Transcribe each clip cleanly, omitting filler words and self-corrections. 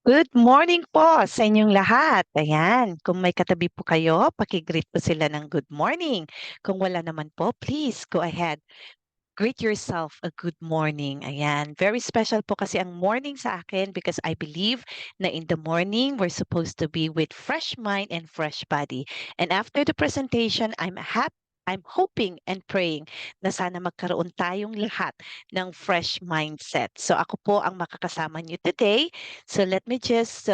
Good morning po sa inyong lahat. Ayan, kung may katabi po kayo, pakigreet po sila ng good morning. Kung wala naman po, please go ahead. Greet yourself a good morning. Ayan, very special po kasi ang morning sa akin because I believe na in the morning we're supposed to be with fresh mind and fresh body. And after the presentation, I'm hoping and praying na sana magkaroon tayong lahat ng fresh mindset. So ako po ang makakasama niyo today. So let me just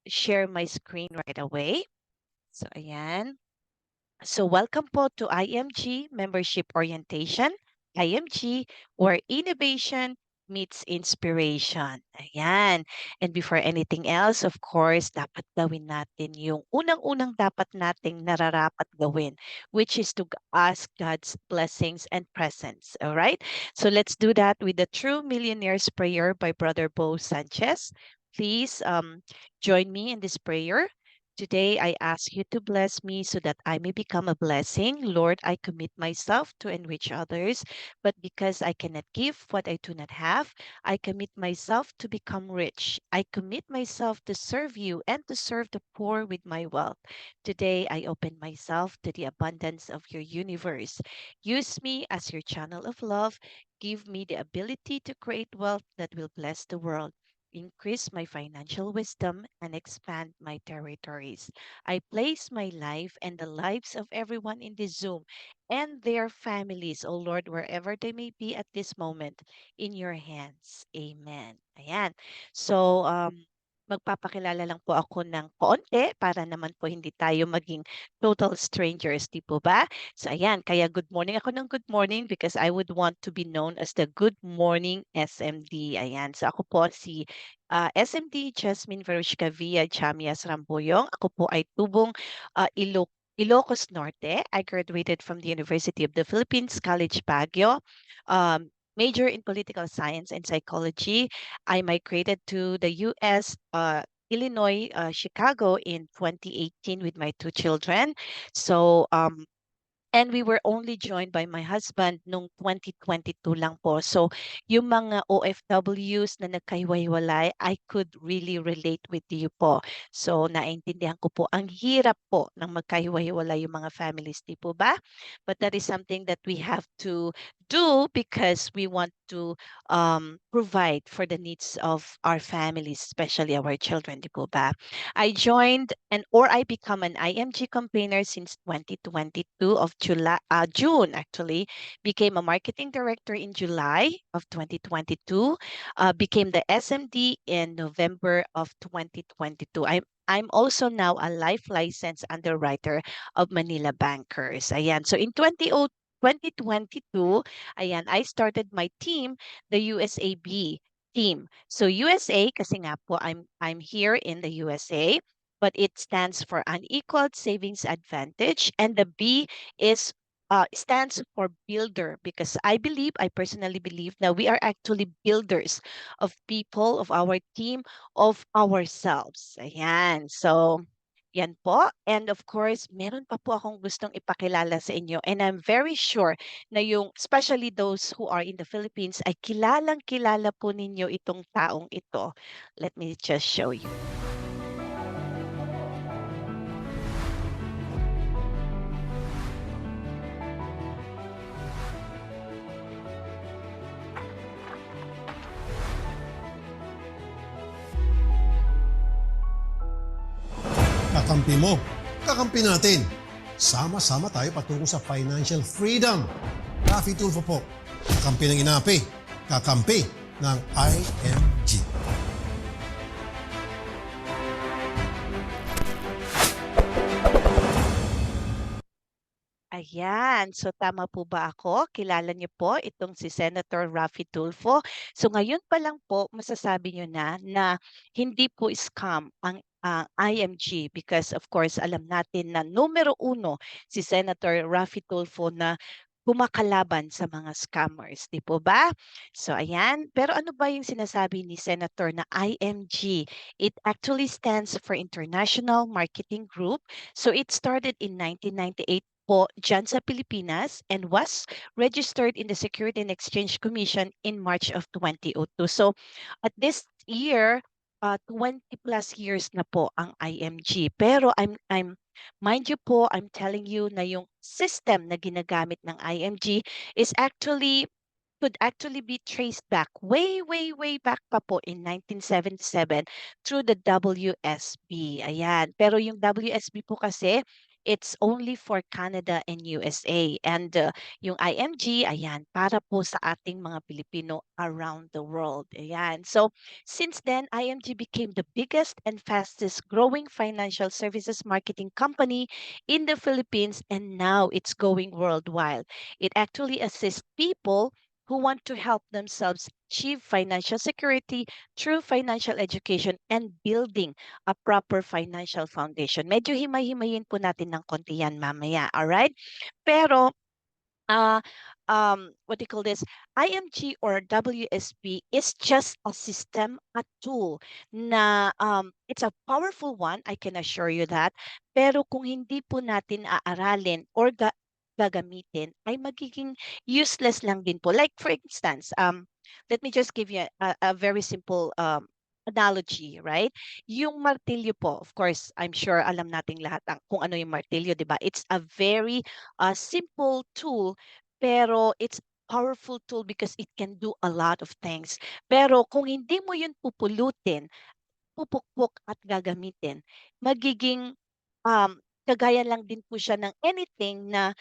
share my screen right away. So ayan. So welcome po to IMG Membership Orientation, IMG, where innovation meets inspiration. Ayan. And before anything else, of course, dapat gawin natin yung unang-unang dapat nating nararapat gawin, which is to ask God's blessings and presence. All right? So let's do that with the True Millionaire's Prayer by Brother Bo Sanchez. Please join me in this prayer. Today, I ask you to bless me so that I may become a blessing. Lord, I commit myself to enrich others, but because I cannot give what I do not have, I commit myself to become rich. I commit myself to serve you and to serve the poor with my wealth. Today, I open myself to the abundance of your universe. Use me as your channel of love. Give me the ability to create wealth that will bless the world. Increase my financial wisdom, and expand my territories. I place my life and the lives of everyone in this Zoom and their families, O Lord, wherever they may be at this moment, in your hands. Amen. Ayan. So, magpapakilala lang po ako ng konti para naman po hindi tayo maging total strangers, di po ba? So ayan, kaya good morning ako ng good morning because I would want to be known as the Good Morning SMD. Ayan, so ako po si SMD Jasmin Verushka Villa Chamias Ramboyong. Ako po ay tubong Ilocos Norte. I graduated from the University of the Philippines, College Baguio. Major in political science and psychology. I migrated to the US, Illinois, Chicago in 2018 with my two children. So, and we were only joined by my husband nung 2022 lang po. So, yung mga OFWs na nagkahiwa-hiwalay, I could really relate with you po. So, naintindihan ko po, ang hirap po ng magkahiwa-hiwalay yung mga families, di po ba? But that is something that we have to do because we want to provide for the needs of our families, especially our children, di po ba? I become an IMG campaigner since 2022 of June actually, became a marketing director in July of 2022, became the SMD in November of 2022. I'm also now a life license underwriter of Manila Bankers. Ayan. So in 2022, ayan, I started my team, the USAB team. So USA kasi nga po I'm here in the USA, but it stands for unequaled savings advantage, and the B is stands for builder because I personally believe that we are actually builders of people, of our team, of ourselves. Ayan. So, yan po. And of course, meron pa po akong gustong ipakilala sa inyo. And I'm very sure na yung, especially those who are in the Philippines, ay kilalang kilala po ninyo itong taong ito. Let me just show you. Kakampi mo, kakampi natin. Sama-sama tayo patungo sa financial freedom. Rafi Tulfo po, kakampi ng inapi, kakampi ng IMG. Ayan. So tama po ba ako? Kilala niyo po itong si Senator Raffy Tulfo. So ngayon pa lang po masasabi niyo na hindi po scam ang IMG because of course alam natin na numero uno si Senator Raffy Tulfo na kumakalaban sa mga scammers, di po ba? So ayan, pero ano ba yung sinasabi ni Senator na IMG? It actually stands for International Marketing Group. So it started in 1998 po dyan sa Pilipinas and was registered in the Security and Exchange Commission in March of 2002. So at this year, 20 plus years na po ang IMG. Pero mind you po, I'm telling you na yung system na ginagamit ng IMG is actually could actually be traced back way, way, way back pa po in 1977 through the WSB. Ayan. Pero yung WSB po kasi, it's only for Canada and USA. And yung IMG, ayan, para po sa ating mga Pilipino around the world. Ayan. So, since then, IMG became the biggest and fastest growing financial services marketing company in the Philippines, and now it's going worldwide. It actually assists people who want to help themselves achieve financial security through financial education and building a proper financial foundation. Medyo himay-himayin po natin ng konti yan mamaya, alright? Pero uh, what do you call this? IMG or WSP is just a system, a tool na it's a powerful one, I can assure you that. Pero kung hindi po natin aaralin or gagamitin, ay magiging useless lang din po. Like for instance, let me just give you a very simple analogy, right? Yung martilyo po, of course, I'm sure alam nating lahat kung ano yung martilyo, di ba? It's a very simple tool, pero it's powerful tool because it can do a lot of things. Pero kung hindi mo yun pupulutin, pupukpok at gagamitin, magiging kagaya lang din po siya ng anything na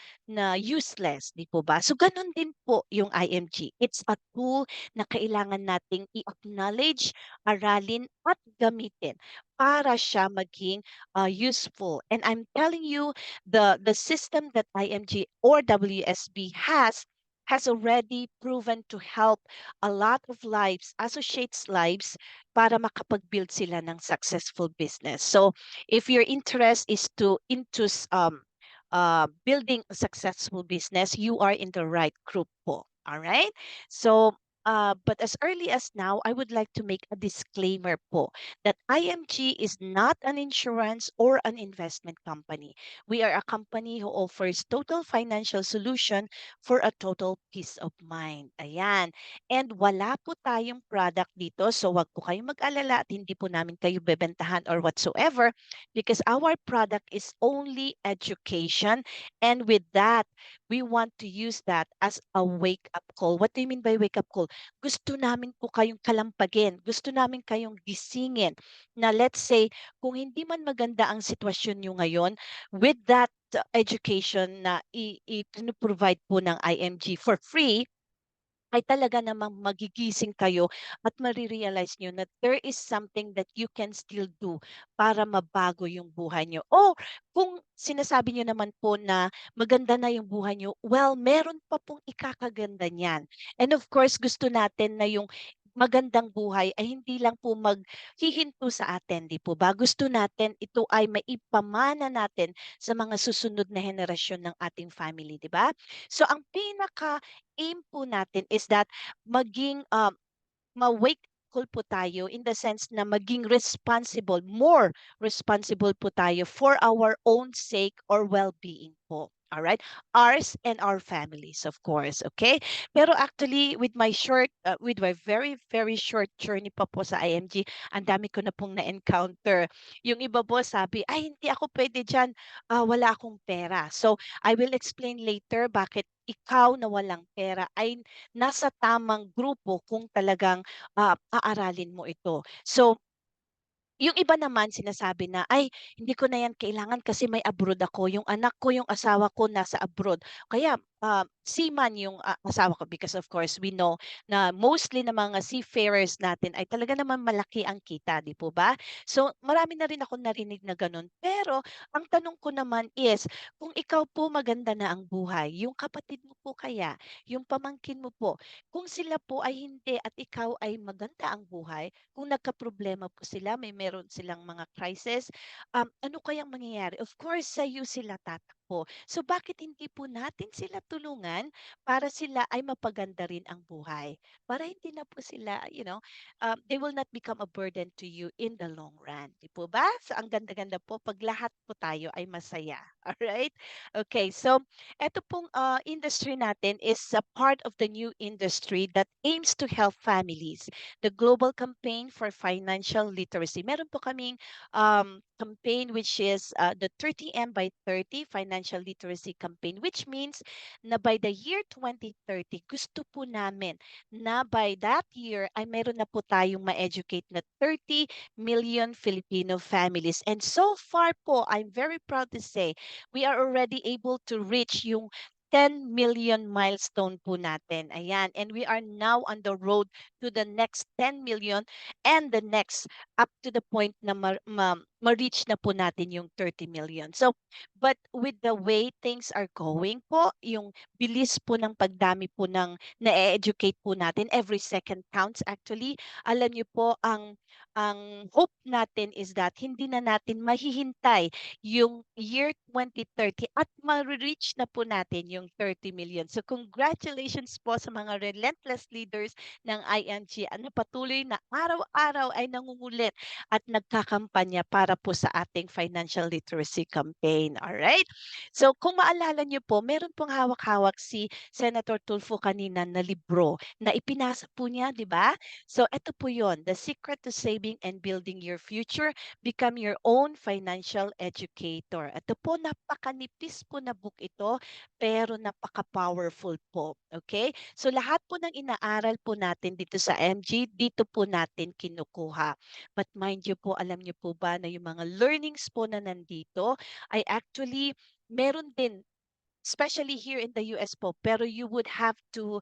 useless, 'di po ba? So gano'n din po yung IMG. It's a tool na kailangan nating i-acknowledge, aralin at gamitin para siya maging useful. And I'm telling you, the system that IMG or WSB has already proven to help a lot of lives, associates lives para makapag-build sila ng successful business. So, if your interest is building a successful business, you are in the right group po. All right? So, but as early as now, I would like to make a disclaimer po that IMG is not an insurance or an investment company. We are a company who offers total financial solution for a total peace of mind. Ayan. And wala po tayong product dito, so wag po kayong mag-alala at hindi po namin kayo bebentahan or whatsoever because our product is only education. And with that, we want to use that as a wake-up call. What do you mean by wake-up call? Gusto namin po kayong kalampagin. Gusto namin kayong gisingin na let's say, kung hindi man maganda ang sitwasyon nyo ngayon, with that education na i-provide po ng IMG for free, ay talaga namang magigising kayo at marirealize nyo na there is something that you can still do para mabago yung buhay nyo. O kung sinasabi nyo naman po na maganda na yung buhay nyo, well, meron pa pong ikakaganda niyan. And of course, gusto natin na yung magandang buhay ay hindi lang po maghihinto sa atin, di po ba? Gusto natin ito ay maipamana natin sa mga susunod na henerasyon ng ating family, di ba? So ang pinaka aim po natin is that maging ma-wake up po tayo in the sense na maging responsible, more responsible po tayo for our own sake or well-being po. All right? Ours and our families, of course. Okay? Pero actually, with my very, very short journey pa po sa IMG, ang dami ko na pong na-encounter. Yung iba po sabi, ay, hindi ako pwede dyan. Wala akong pera. So, I will explain later bakit ikaw na walang pera ay nasa tamang grupo kung talagang aaralin mo ito. So, yung iba naman sinasabi na, "Ay, hindi ko na 'yan kailangan kasi may abroad ako. Yung anak ko, yung asawa ko nasa abroad." Kaya, seaman yung asawa ko because of course we know na mostly ng mga seafarers natin ay talaga naman malaki ang kita, 'di po ba? So, marami na rin akong narinig na gano'n. Pero ang tanong ko naman is, kung ikaw po maganda na ang buhay, yung kapatid mo po kaya, yung pamangkin mo po, kung sila po ay hindi at ikaw ay maganda ang buhay, kung nagkaproblema po sila, meron silang mga crisis, ano kayang mangyayari? Of course, sa iyo sila tatakbo. So bakit hindi po natin sila tulungan para sila ay mapaganda rin ang buhay? Para hindi na po sila, they will not become a burden to you in the long run. Di po ba? So ang ganda-ganda po pag lahat po tayo ay masaya. Alright? Okay, so eto pong, industry natin is a part of the new industry that aims to help families. The Global Campaign for Financial Literacy. Meron po kaming campaign which is the 30M by 30 Financial Literacy Campaign, which means na by the year 2030, gusto po namin na by that year ay meron na po tayong ma-educate na 30 million Filipino families. And so far po, I'm very proud to say, we are already able to reach yung 10 million milestone po natin. Ayan. And we are now on the road to the next 10 million and the next up to the point na ma-reach na po natin yung 30 million. So, but with the way things are going po, yung bilis po ng pagdami po ng na-educate po natin, every second counts actually. Alam niyo po, ang hope natin is that hindi na natin mahihintay yung year 2030 at ma-reach na po natin yung 30 million. So congratulations po sa mga relentless leaders ng IMG na patuloy na araw-araw ay nangungulit at nagkakampanya para po sa ating financial literacy campaign. Alright? So kung maalala niyo po, meron pong hawak-hawak si Senator Tulfo kanina na libro na ipinasa po niya, di ba? So ito po yon, The Secret to Saving and Building Your Future, Become Your Own Financial Educator. Ito po, napakanipis po na book ito, pero napaka-powerful po. Okay? So lahat po ng inaaral po natin dito sa MG, dito po natin kinukuha. But mind you po, alam niyo po ba na yung mga learnings po na nandito ay actually meron din, especially here in the US po, pero you would have to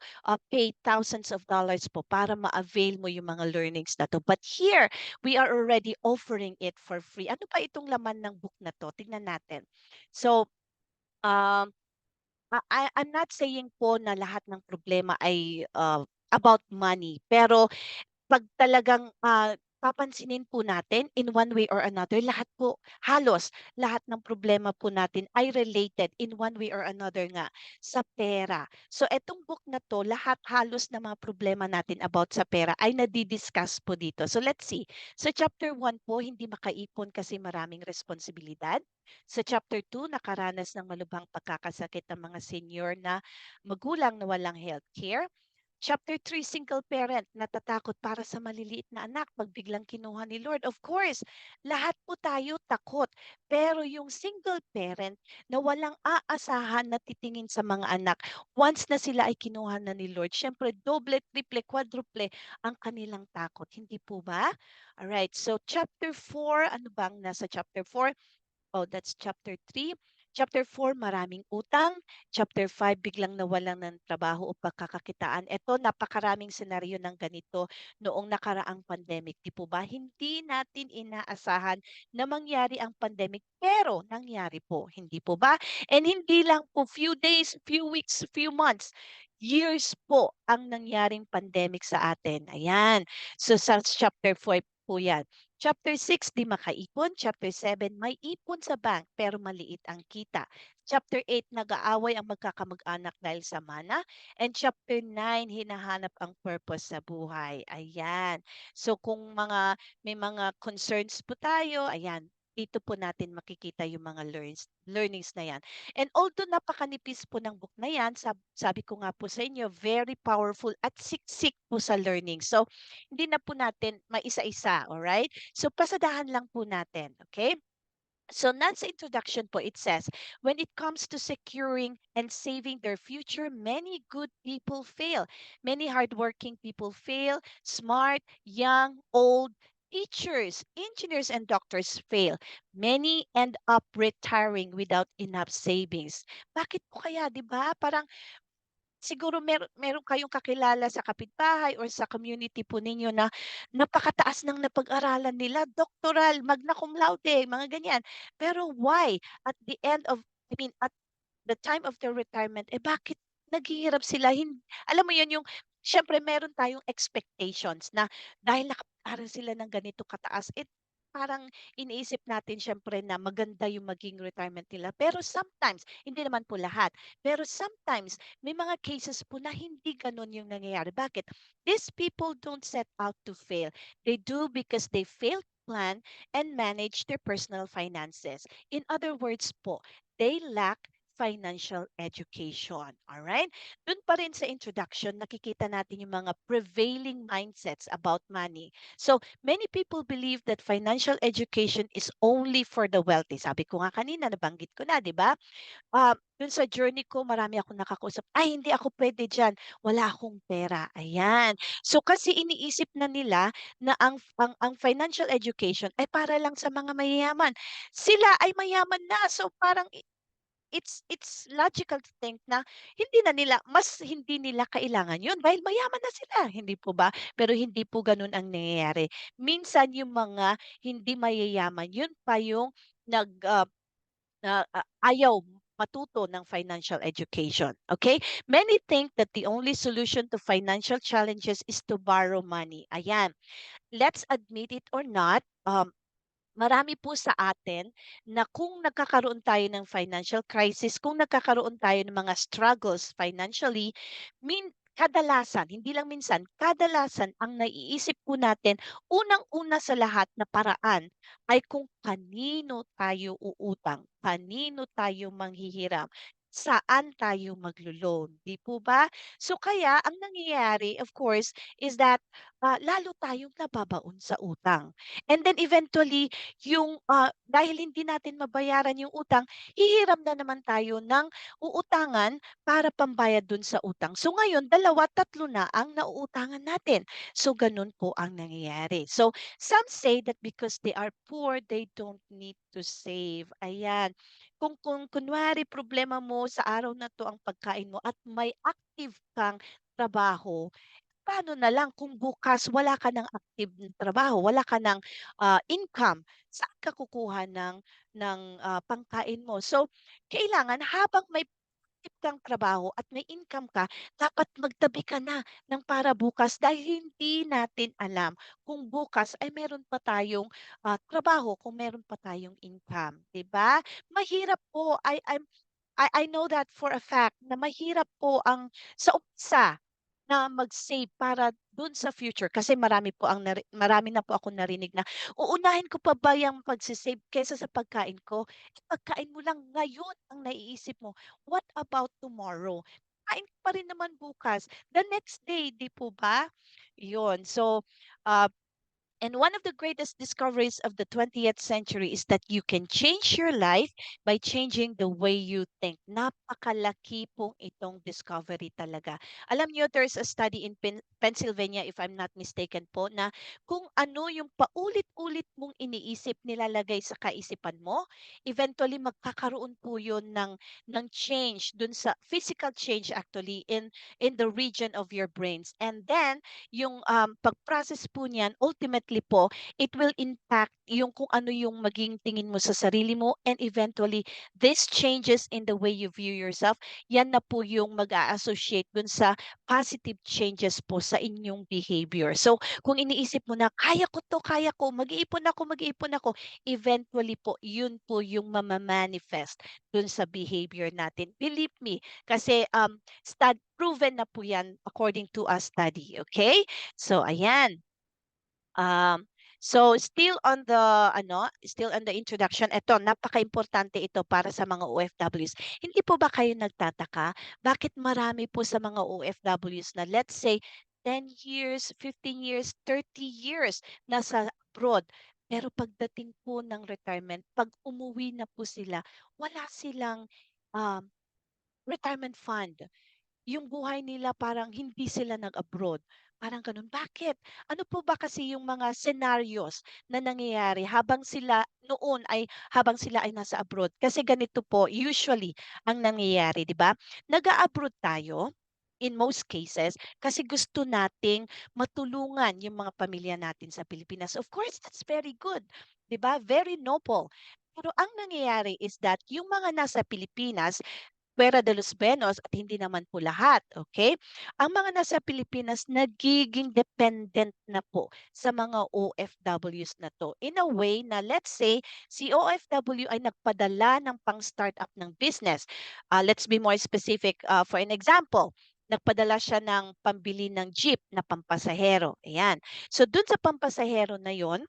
pay thousands of dollars po para ma-avail mo yung mga learnings na to. But here, we are already offering it for free. Ano pa itong laman ng book na to? Tingnan natin. So, um, I'm not saying po na lahat ng problema ay about money, pero 'pag talagang, papansinin po natin in one way or another, lahat po, halos lahat ng problema po natin ay related in one way or another nga sa pera. So etong book na 'to, lahat halos ng mga problema natin about sa pera ay nadi-discuss po dito. So let's see. Sa chapter 1 po, hindi makaipon kasi maraming responsibilidad. Sa chapter 2, nakaranas ng malubhang pagkakasakit ng mga senior na magulang na walang healthcare. Chapter 3, single parent, natatakot para sa maliliit na anak pag biglang kinuha ni Lord. Of course, lahat po tayo takot. Pero yung single parent na walang aasahan na titingin sa mga anak, once na sila ay kinuha na ni Lord, syempre doble, triple, quadruple ang kanilang takot. Hindi po ba? Alright, so chapter 4, ano bang nasa chapter 4? Oh, that's chapter 3. Chapter 4, maraming utang. Chapter 5, biglang nawalan ng trabaho o pagkakakitaan. Ito, napakaraming senaryo ng ganito noong nakaraang pandemic. Di po ba? Hindi natin inaasahan na mangyari ang pandemic, pero nangyari po. Hindi po ba? And hindi lang po few days, few weeks, few months, years po ang nangyaring pandemic sa atin. Ayan. So sa chapter 4 po yan. Chapter 6, di makaipon. Chapter 7, may ipon sa bank pero maliit ang kita. Chapter 8, nag-aaway ang magkakamag-anak dahil sa mana. And chapter 9, hinahanap ang purpose sa buhay. Ayan. So kung may mga concerns po tayo, ayan, dito po natin makikita yung mga learnings na yan. And although napakanipis po ng book na yan, sabi ko nga po sa inyo, very powerful at siksik po sa learning. So, hindi na po natin maisa-isa, alright? So pasadahan lang po natin, okay? So nasa introduction po, it says, when it comes to securing and saving their future, many good people fail. Many hardworking people fail. Smart, young, old, teachers, engineers, and doctors fail. Many end up retiring without enough savings. Bakit po kaya, di ba? Parang siguro meron kayong kakilala sa kapitbahay or sa community po ninyo na napakataas ng napag-aralan nila, doktoral, magna cum laude, mga ganyan. Pero why? At the end of, I mean, at the time of their retirement, bakit naghihirap sila? Alam mo yun, yung, syempre meron tayong expectations na dahil nakapag-aral sila ng ganito kataas, parang iniisip natin siyempre na maganda yung maging retirement nila. Pero sometimes, hindi naman po lahat, pero sometimes may mga cases po na hindi gano'n yung nangyayari. Bakit? These people don't set out to fail. They do because they fail to plan and manage their personal finances. In other words po, they lack financial education. All right? Doon pa rin sa introduction, nakikita natin yung mga prevailing mindsets about money. So, many people believe that financial education is only for the wealthy. Sabi ko nga kanina, nabanggit ko na, di ba? Dun sa journey ko, marami akong nakakausap, "Ay, hindi ako pwede diyan, wala akong pera." Ayan. So, kasi iniisip na nila na ang financial education ay para lang sa mga mayayaman. Sila ay mayaman na, so parang it's logical to think na hindi nila kailangan 'yun dahil mayaman na sila, hindi po ba? Pero hindi po gano'n ang nangyayari. Minsan yung mga hindi mayayaman, 'yun pa yung ayaw matuto ng financial education, okay? Many think that the only solution to financial challenges is to borrow money. Ayan, let's admit it or not, marami po sa atin na kung nagkakaroon tayo ng financial crisis, kung nagkakaroon tayo ng mga struggles financially, kadalasan, hindi lang minsan, kadalasan ang naiisip po natin, unang-una sa lahat na paraan ay kung kanino tayo uutang, kanino tayo manghihiram, saan tayo maglo-loan, 'di po ba? So kaya ang nangyayari of course is that lalo tayong nababaon sa utang. And then eventually dahil hindi natin mabayaran yung utang, hihiram na naman tayo ng uutangan para pambayad dun sa utang. So ngayon, dalawa, tatlo na ang nauutangan natin. So ganun po ang nangyayari. So some say that because they are poor, they don't need to save. Ayan. Kung kunwari problema mo sa araw na to ang pagkain mo at may active kang trabaho, paano na lang kung bukas wala ka ng active na trabaho, wala ka ng income, saan ka kukuha ng pangkain mo? So, kailangan habang may active kang trabaho at may income ka, dapat magtabi ka na ng para bukas dahil hindi natin alam kung bukas ay meron pa tayong trabaho, kung meron pa tayong income, 'di ba? Mahirap po, I know that for a fact na mahirap po ang sa umpisa na mag-save para dun sa future kasi marami na po akong narinig na, "Uunahin ko pa ba yang pagse-save kaysa sa pagkain ko?" Eh, pagkain mo lang ngayon ang naiisip mo, what about tomorrow? Kain ka pa rin naman bukas, the next day, 'di po ba? Yun, so, ah and one of the greatest discoveries of the 20th century is that you can change your life by changing the way you think. Napakalaki pong itong discovery talaga. Alam niyo, there's a study in Pennsylvania, if I'm not mistaken po, na kung ano yung paulit-ulit mong iniisip, nilalagay sa kaisipan mo, eventually magkakaroon po yun ng change dun sa physical change actually in the region of your brains. And then, yung pag-process po niyan ultimately po, it will impact yung kung ano yung maging tingin mo sa sarili mo and eventually this changes in the way you view yourself, yan na po yung mag-a-associate dun sa positive changes po sa inyong behavior. So, kung iniisip mo na, "Kaya ko 'to, kaya ko, mag-iipon ako," eventually po, yun po yung mama-manifest dun sa behavior natin. Believe me, kasi proven na po yan according to a study, okay? So ayan, um, so still on the introduction, eto napakaimportante ito para sa mga OFWs. Hindi po ba kayo nagtataka bakit marami po sa mga OFWs na let's say 10 years, 15 years, 30 years nasa abroad, pero pagdating po ng retirement, 'pag umuwi na po sila, wala silang, um, retirement fund. Yung buhay nila parang hindi sila nag-abroad, parang gano'n. Bakit? Ano po ba kasi yung mga scenarios na nangyayari habang sila ay nasa abroad? Kasi ganito po usually ang nangyayari, 'di ba? Nag-a-abroad tayo, in most cases, kasi gusto nating matulungan yung mga pamilya natin sa Pilipinas. Of course, that's very good, 'di ba? Very noble. Pero ang nangyayari is that yung mga nasa Pilipinas Puwera de los Benos at hindi naman po lahat, okay? Ang mga nasa Pilipinas nagiging dependent na po sa mga OFWs na 'to. In a way na let's say si OFW ay nagpadala ng pang-startup ng business. Let's be more specific, for an example, nagpadala siya ng pambili ng jeep na pampasahero, ayan. So dun sa pampasahero na yon,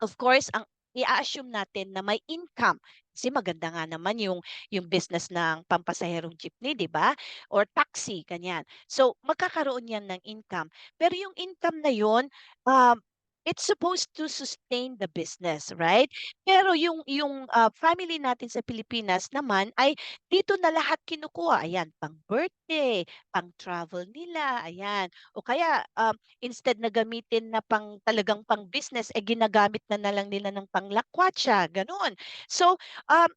of course, ang i-a-assume natin na may income, kasi maganda nga naman yung business ng pampasaherong jeepney, 'di ba? Or taxi, ganyan. So, magkakaroon 'yan ng income. Pero yung income na 'yon, um, it's supposed to sustain the business, right? Pero yung family natin sa Pilipinas naman ay dito na lahat kinukuha. Ayan, pang-birthday, pang-travel nila, ayan. O kaya, instead na gamitin na talagang pang-business, eh, ginagamit na lang nila ng panglakwatsa, gano'n. So,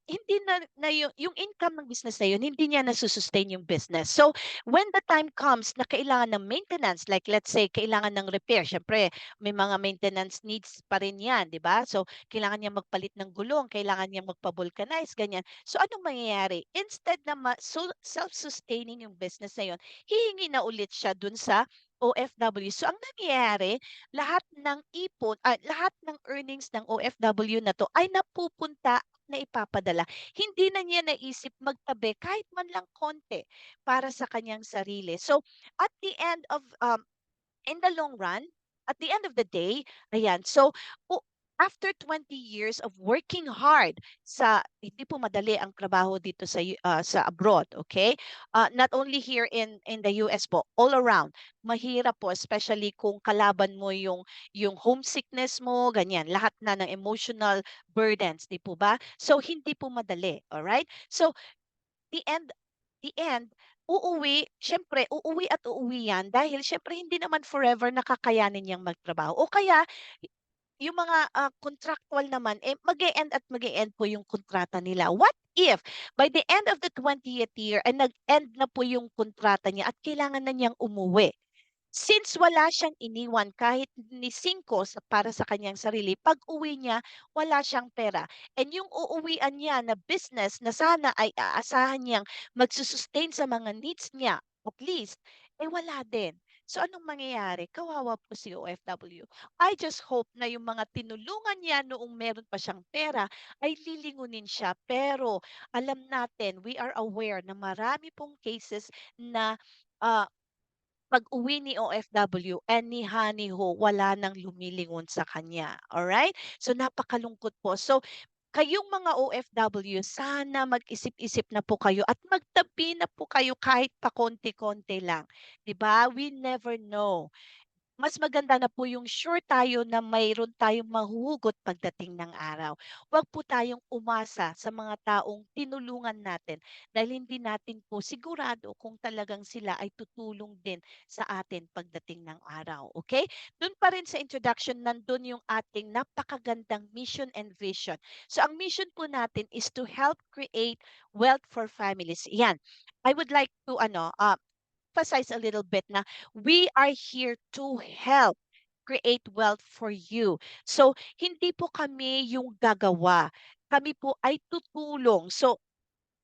hindi na yung income ng business na yun, hindi niya nasu-sustain yung business. So, when the time comes na kailangan ng maintenance, like let's say kailangan ng repair, siyempre may mga maintenance needs pa rin 'yan, 'di ba? So, kailangan niyang magpalit ng gulong, kailangan niyang magpa-vulcanize, ganyan. So, anong mangyayari? Instead na self-sustaining yung business na yun, hihingi na ulit siya dun sa OFW. So, ang nangyayari, lahat ng earnings ng OFW na 'to ay napupunta na ipapadala. Hindi na niya naisip magtabi kahit man lang konti para sa kanyang sarili. So, at the end of, in the long run, at the end of the day, ayan, so o after 20 years of working hard hindi po madali ang trabaho dito sa abroad, okay? Not only here in the US po, all around. Mahirap po especially kung kalaban mo yung homesickness mo, ganyan, lahat na ng emotional burdens, 'di po ba? So hindi po madali, all right? So the end the end, uuwi at uuwi yan dahil siyempre hindi naman forever nakakayanin niyang magtrabaho o kaya yung mga, contractual naman, eh, mag-e-end at mag-e-end po yung kontrata nila. What if by the end of the 20th year ay nag-end na po yung kontrata niya at kailangan na niyang umuwi? Since wala siyang iniwan kahit ni singko para sa kanyang sarili, pag-uwi niya wala siyang pera. And yung uuwian niya na business na sana ay aasahan niyang magsu sa mga needs niya, at least, eh wala din. So anong mangyayari? Kawawa po si OFW. I just hope na yung mga tinulungan niya noong meron pa siyang pera ay lilingunin siya. Pero alam natin, we are aware na marami pong cases na ah, pag-uwi ni OFW, ani-hani-ho, wala nang lumilingon sa kanya, alright? So, napakalungkot po. So, kayong mga OFW, sana mag-isip-isip na po kayo at magtabi na po kayo kahit pakonti-konti lang, 'di ba? We never know. Mas maganda na po yung sure tayo na mayroon tayong mahuhugot pagdating ng araw. Huwag po tayong umasa sa mga taong tinulungan natin dahil hindi natin po sigurado kung talagang sila ay tutulong din sa atin pagdating ng araw. Okay? Doon pa rin sa introduction, nandun yung ating napakagandang mission and vision. So ang mission po natin is to help create wealth for families. Yan. I would like to emphasize a little bit na we are here to help create wealth for you. So, hindi po kami yung gagawa. Kami po ay tutulong. So,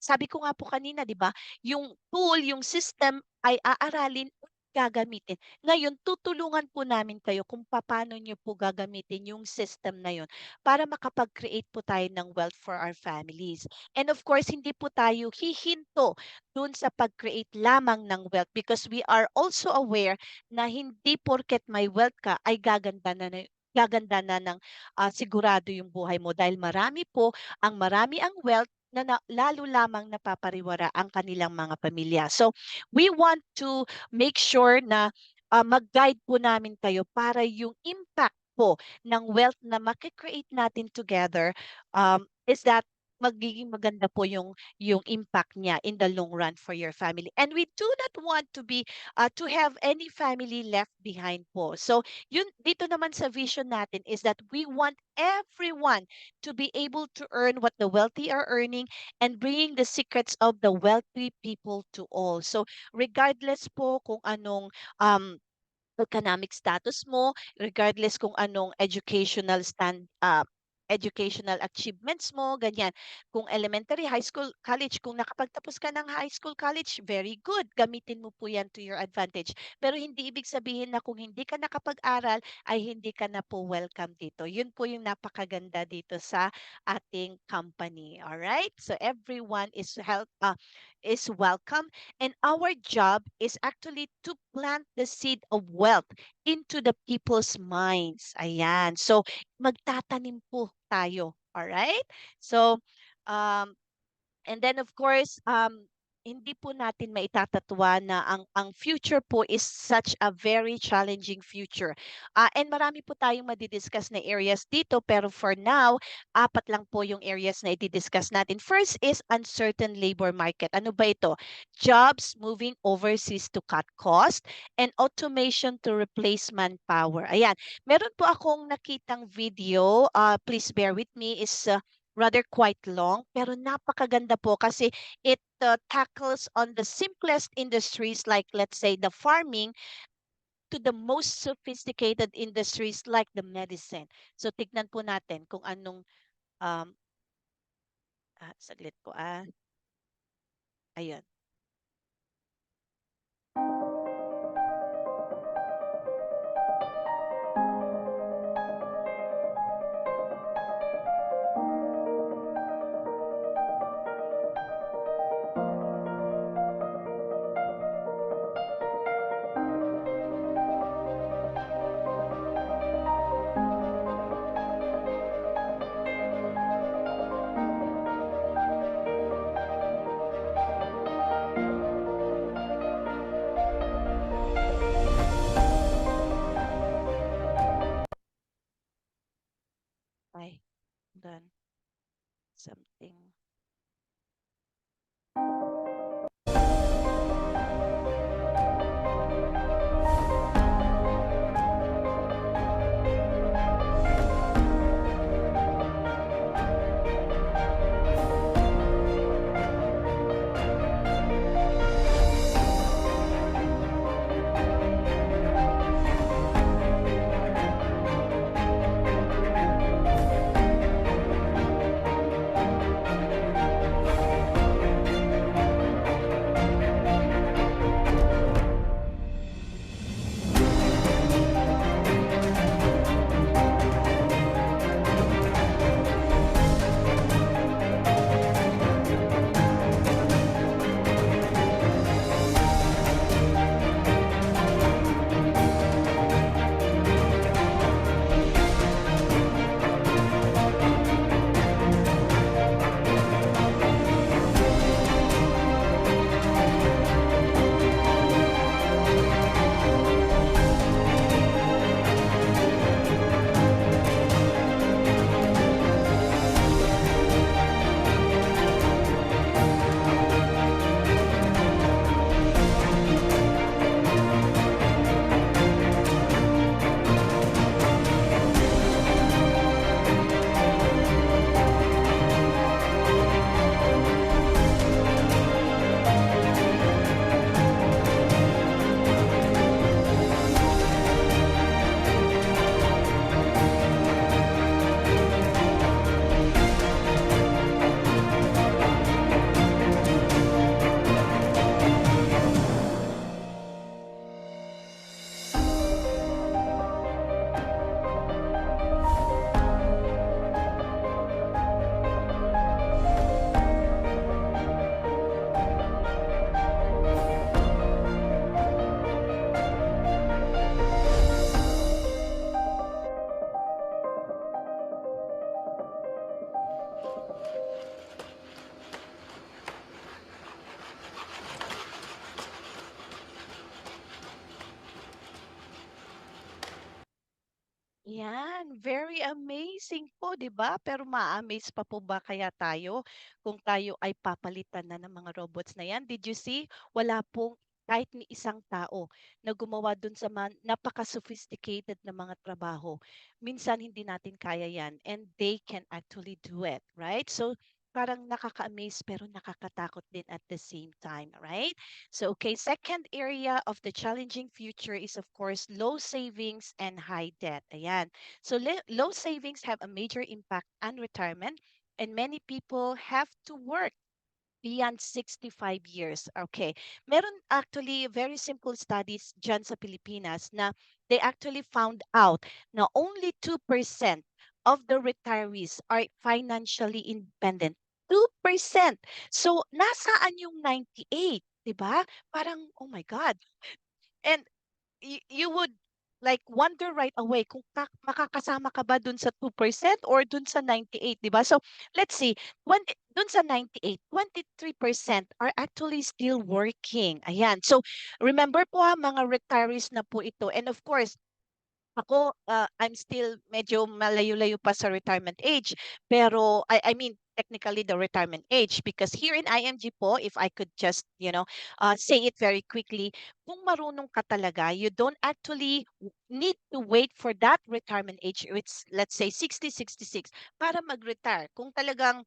sabi ko nga po kanina, 'di ba, yung tool, yung system ay aaralin at gagamitin. Ngayon tutulungan po namin kayo kung paano niyo po gagamitin yung system na yun para makapag-create po tayo ng wealth for our families. And of course, hindi po tayo hihinto dun sa pag-create lamang ng wealth because we are also aware na hindi porket may wealth ka ay gaganda na ng sigurado yung buhay mo dahil marami ang wealth na lalo lamang napapariwara ang kanilang mga pamilya. So, we want to make sure na mag-guide po namin kayo para yung impact po ng wealth na maki-create natin together is that magiging maganda po yung impact niya in the long run for your family. And we do not want to have any family left behind po. So, yun dito naman sa vision natin is that we want everyone to be able to earn what the wealthy are earning and bringing the secrets of the wealthy people to all. So, regardless po kung anong economic status mo, regardless kung anong educational educational achievements mo, ganyan. Kung elementary, high school, college, kung nakapagtapos ka ng high school, college, very good. Gamitin mo po yan to your advantage. Pero hindi ibig sabihin na kung hindi ka nakapag-aral, ay hindi ka na po welcome dito. Yun po yung napakaganda dito sa ating company. All right? So everyone is welcome, and our job is actually to plant the seed of wealth into the people's minds. Ayan. So magtatanim po tayo. All right? So um and then of course, hindi po natin maitatatwa na ang future po is such a very challenging future. And marami po tayong madidiscuss na areas dito, pero for now, apat lang po yung areas na i-discuss natin. First is uncertain labor market. Ano ba ito? Jobs moving overseas to cut cost and automation to replace manpower. Ayan. Meron po akong nakitang video, please bear with me, is rather quite long, pero napakaganda po kasi it tackles on the simplest industries, like let's say the farming, to the most sophisticated industries like the medicine. So tignan po natin kung anong um saglit po, ayun. Ay, done something. Yan, very amazing po, 'di ba? Pero ma-amaze pa po ba kaya tayo kung tayo ay papalitan na ng mga robots na yan? Did you see? Wala pong kahit ni isang tao na gumawa dun sa napaka-sophisticated na mga trabaho. Minsan hindi natin kaya yan, and they can actually do it, right? So parang nakaka-amaze pero nakakatakot din at the same time, right? So, okay, second area of the challenging future is of course low savings and high debt. Ayan. So, low savings have a major impact on retirement, and many people have to work beyond 65 years. Okay. Meron actually very simple studies dyan sa Pilipinas na they actually found out na only 2% of the retirees are financially independent. 2%. So, nasaan yung 98? 'Di ba? Parang, oh my God. And you would like wonder right away kung makakasama ka ba dun sa 2% or dun sa 98, 'di ba? So, let's see, dun sa 98, 23% are actually still working. Ayan. So, remember po ha, mga retirees na po ito. And of course, ako, I'm still medyo malayo-layo pa sa retirement age. Pero, I mean, technically the retirement age because here in IMG po, if I could just, say it very quickly, kung marunong ka talaga, you don't actually need to wait for that retirement age. It's, let's say, 60, 66 para mag-retire. Kung talagang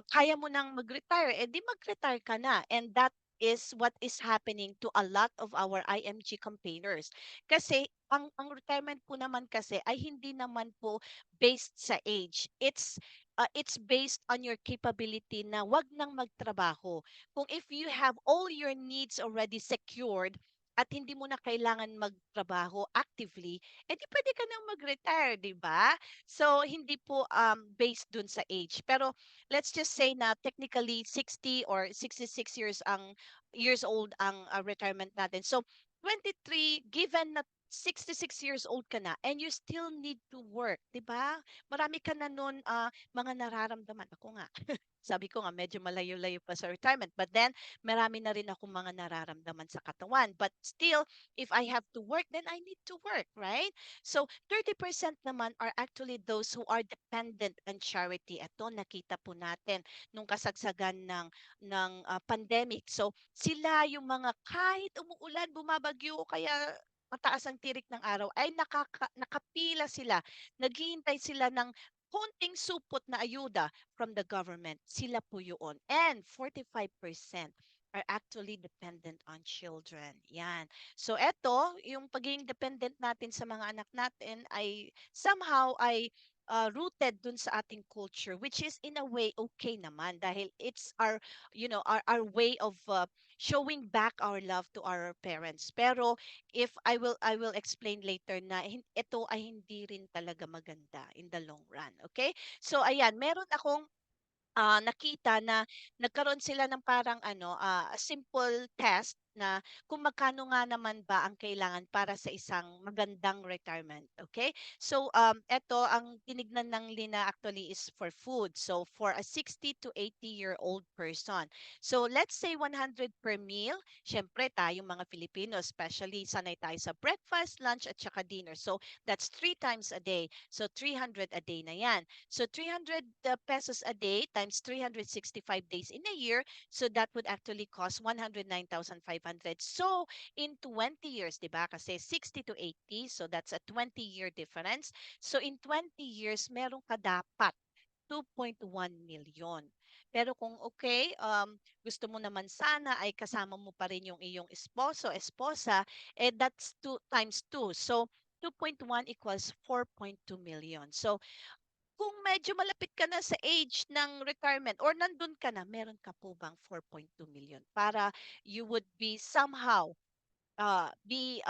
kaya mo nang mag-retire, edi mag-retire ka na. And that is what is happening to a lot of our IMG campaigners. Kasi ang retirement po naman kasi ay hindi naman po based sa age. It's based on your capability na wag nang magtrabaho. Kung if you have all your needs already secured at hindi mo na kailangan magtrabaho actively, edi pwede ka nang mag-retire, di ba? So, hindi po based dun sa age. Pero let's just say na technically 60 or 66 years old ang retirement natin. So, 23, given na 66 years old ka na and you still need to work, 'di ba? Marami ka na nun mga nararamdaman. Ako nga, sabi ko nga medyo malayo-layo pa sa retirement. But then, marami na rin akong mga nararamdaman sa katawan. But still, if I have to work, then I need to work, right? So, 30% naman are actually those who are dependent on charity. Ito, nakita po natin nung kasagsagan ng pandemic. So, sila yung mga kahit umuulan, bumabagyo, o kaya mataas ang tirik ng araw, ay nakapila sila, naghihintay sila ng konting supot na ayuda from the government. Sila po yun. And 45% are actually dependent on children. Yan. So eto, yung pagiging dependent natin sa mga anak natin ay somehow ay rooted dun sa ating culture, which is in a way okay naman dahil it's our way of showing back our love to our parents. Pero if I will explain later na ito ay hindi rin talaga maganda in the long run. Okay? So ayan, meron akong nakita na nagkaroon sila ng parang simple test na kung magkano nga naman ba ang kailangan para sa isang magandang retirement. Okay? So, eto, ang tinignan ng Lina actually is for food. So, for a 60 to 80-year-old person. So, let's say 100 per meal. Siyempre, tayong mga Filipino, especially sanay tayo sa breakfast, lunch, at saka dinner. So, that's 3 times a day. So, 300 a day na yan. So 300 pesos a day times 365 days in a year. So that would actually cost 109,500. So in 20 years, di ba? Kasi 60 to 80, so that's a 20-year difference. So in 20 years, meron ka dapat 2.1 million. Pero kung okay, gusto mo naman sana ay kasama mo pa rin yung iyong esposo, esposa, that's 2 times 2. So 2.1 equals 4.2 million. So kung medyo malapit ka na sa age ng retirement or nandun ka na, meron ka po bang 4.2 million para you would be somehow be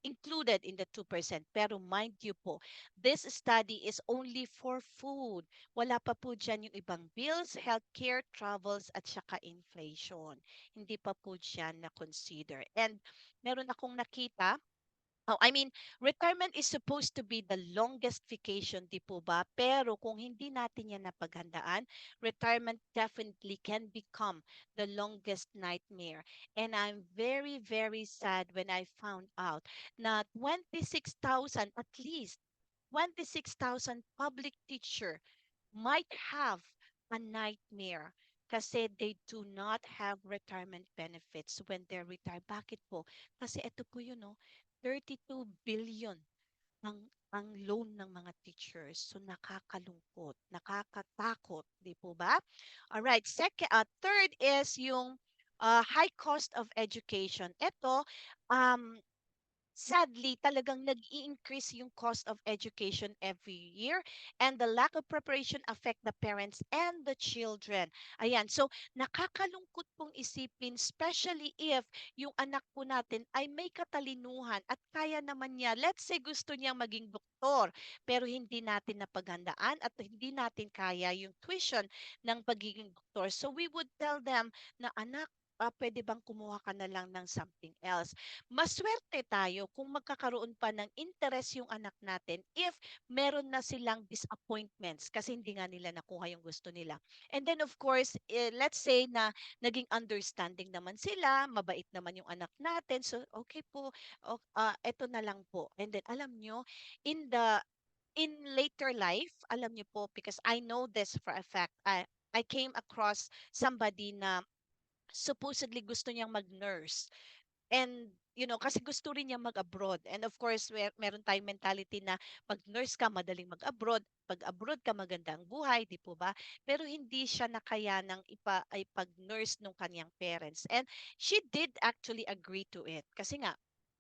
included in the 2%. Pero mind you po, this study is only for food. Wala pa po dyan yung ibang bills, healthcare, travels, at saka inflation. Hindi pa po dyan na-consider. And meron akong nakita. Oh, I mean, retirement is supposed to be the longest vacation, di po ba? Pero kung hindi natin yan napaghandaan, retirement definitely can become the longest nightmare. And I'm very, very sad when I found out na 26,000, at least 26,000 public teacher might have a nightmare kasi they do not have retirement benefits when they're retired. Bakit po? Kasi ito po yun, no? 32 billion. ang loan ng mga teachers. So nakakalungkot, nakakatakot, 'di po ba? All right, third is yung high cost of education. Ito sadly, talagang nag-i-increase yung cost of education every year, and the lack of preparation affect the parents and the children. Ayan, so nakakalungkot pong isipin, especially if yung anak po natin ay may katalinuhan at kaya naman niya, let's say gusto niya maging doktor, pero hindi natin napaghandaan at hindi natin kaya yung tuition ng pagiging doktor. So we would tell them na, anak, pwede bang kumuha ka na lang ng something else? Maswerte tayo kung magkakaroon pa ng interest yung anak natin if meron na silang disappointments kasi hindi nga nila nakuha yung gusto nila. And then of course, let's say na naging understanding naman sila, mabait naman yung anak natin. So okay po, eto na lang po. And then alam nyo, in the in later life, alam nyo po, because I know this for a fact, I came across somebody na supposedly gusto niyang mag-nurse. And kasi gusto rin niya mag-abroad. And of course, meron tayong mentality na pag nurse ka, madaling mag-abroad. Pag abroad ka, maganda ang buhay, di po ba? Pero hindi siya nakayanang ay pag-nurse ng kanyang parents. And she did actually agree to it. Kasi nga,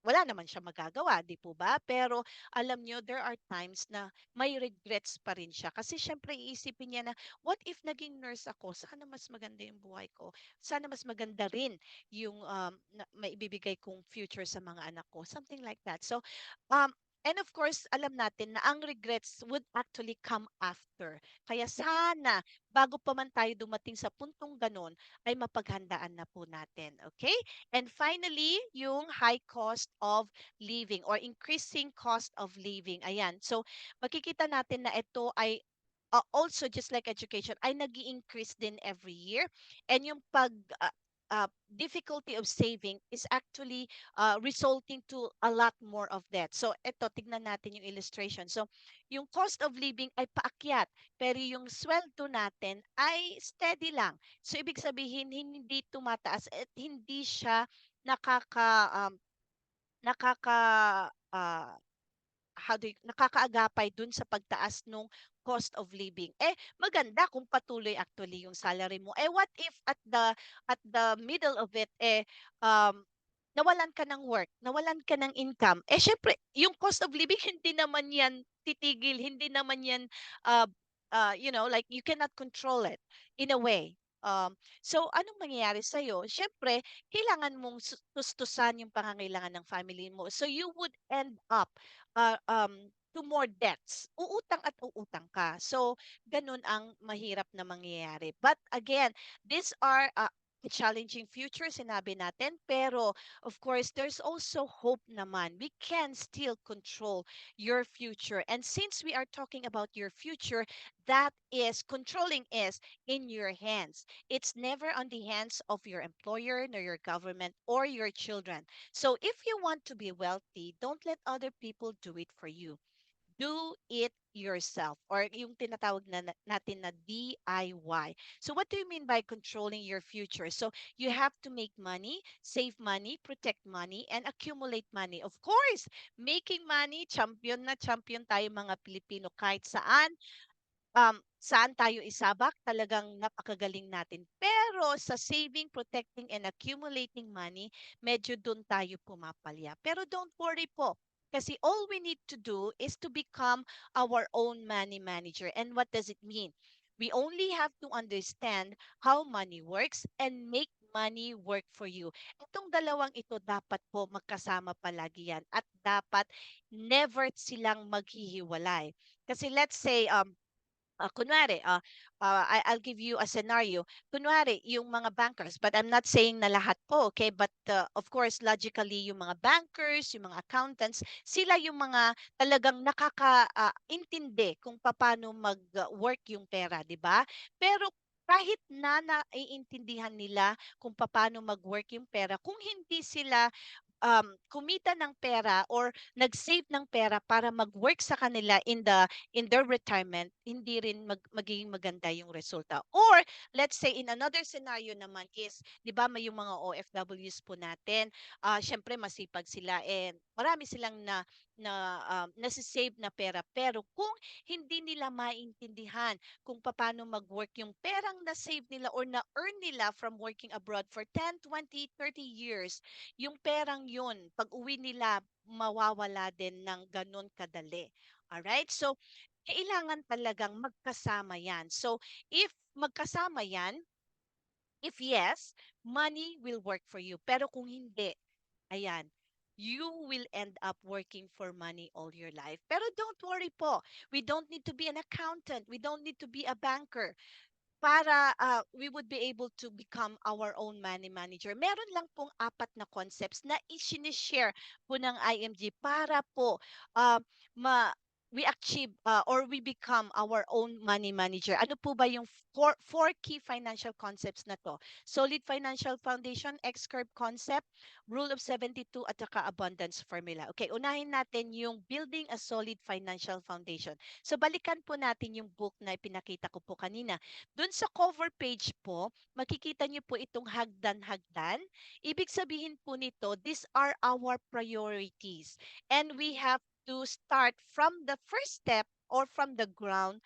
wala naman siya magagawa, di po ba? Pero alam nyo, there are times na may regrets pa rin siya. Kasi syempre, iisipin niya na, what if naging nurse ako? Sana mas maganda yung buhay ko. Sana mas maganda rin yung maibibigay kong future sa mga anak ko, something like that. So and of course alam natin na ang regrets would actually come after, kaya sana bago pa man tayo dumating sa puntong ganon ay mapaghandaan na po natin, okay? And finally, yung high cost of living or increasing cost of living, ayan, so makikita natin na ito ay also just like education ay nag increase din every year, and yung difficulty of saving is actually resulting to a lot more of debt. So ito, tignan natin yung illustration. So yung cost of living ay paakyat, pero yung sweldo natin ay steady lang. So ibig sabihin, hindi tumataas at hindi siya nakaka ah, nakakaagapay dun sa pagtaas nung cost of living. Eh, maganda kung patuloy actually yung salary mo. Eh, what if at the middle of it, nawalan ka ng work, nawalan ka ng income? Eh, syempre, yung cost of living, hindi naman yan titigil, hindi naman yan, uh, like you cannot control it in a way. So, anong mangyayari sa'yo? Syempre, kailangan mong tustusan yung pangangailangan ng family mo. So, you would end up to more debts. Uutang at uutang ka. So, ganun ang mahirap na mangyayari. But again, these are a challenging future, sinabi natin. Pero, of course, there's also hope naman. We can still control your future. And since we are talking about your future, that is, controlling is in your hands. It's never on the hands of your employer, nor your government, or your children. So if you want to be wealthy, don't let other people do it for you. Do it yourself, or yung tinatawag natin na DIY. So what do you mean by controlling your future? So you have to make money, save money, protect money, and accumulate money. Of course, making money, champion na champion tayo mga Pilipino kahit saan tayo isabak, talagang napakagaling natin. Pero sa saving, protecting, and accumulating money, medyo dun tayo pumapalya. Pero don't worry po, kasi all we need to do is to become our own money manager. And what does it mean? We only have to understand how money works and make money work for you. Itong dalawang ito dapat po magkasama palagi yan at dapat never silang maghihiwalay. Kasi let's say kunwari, I'll give you a scenario. Kunwari, yung mga bankers, but I'm not saying na lahat po, okay? But of course, logically, yung mga bankers, yung mga accountants, sila yung mga talagang intindi kung paano mag-work yung pera, di ba? Pero kahit na naiintindihan nila kung paano mag-work yung pera, kung hindi sila kumita ng pera or nag-save ng pera para mag-work sa kanila in their retirement, hindi rin magiging maganda yung resulta. Or let's say in another scenario naman is, 'di ba, may yung mga OFWs po natin, syempre masipag sila and marami silang nasi-save na pera. Pero kung hindi nila maintindihan kung paano mag-work yung perang na-save nila or na-earn nila from working abroad for 10, 20, 30 years, yung perang yun, pag uwi nila, mawawala din ng ganun kadali. Alright? So, kailangan talagang magkasama yan. So, if magkasama yan, if yes, money will work for you. Pero kung hindi, ayan, you will end up working for money all your life. Pero don't worry po. We don't need to be an accountant. We don't need to be a banker para we would be able to become our own money manager. Meron lang pong apat na concepts na i-share po ng IMG para po uh, ma we achieve or we become our own money manager. Ano po ba yung four key financial concepts na to? Solid financial foundation, X-curve concept, rule of 72 at saka abundance formula. Okay, unahin natin yung building a solid financial foundation. So balikan po natin yung book na ipinakita ko po kanina. Doon sa cover page po, makikita niyo po itong hagdan-hagdan. Ibig sabihin po nito, these are our priorities. And we have to start from the first step or from the ground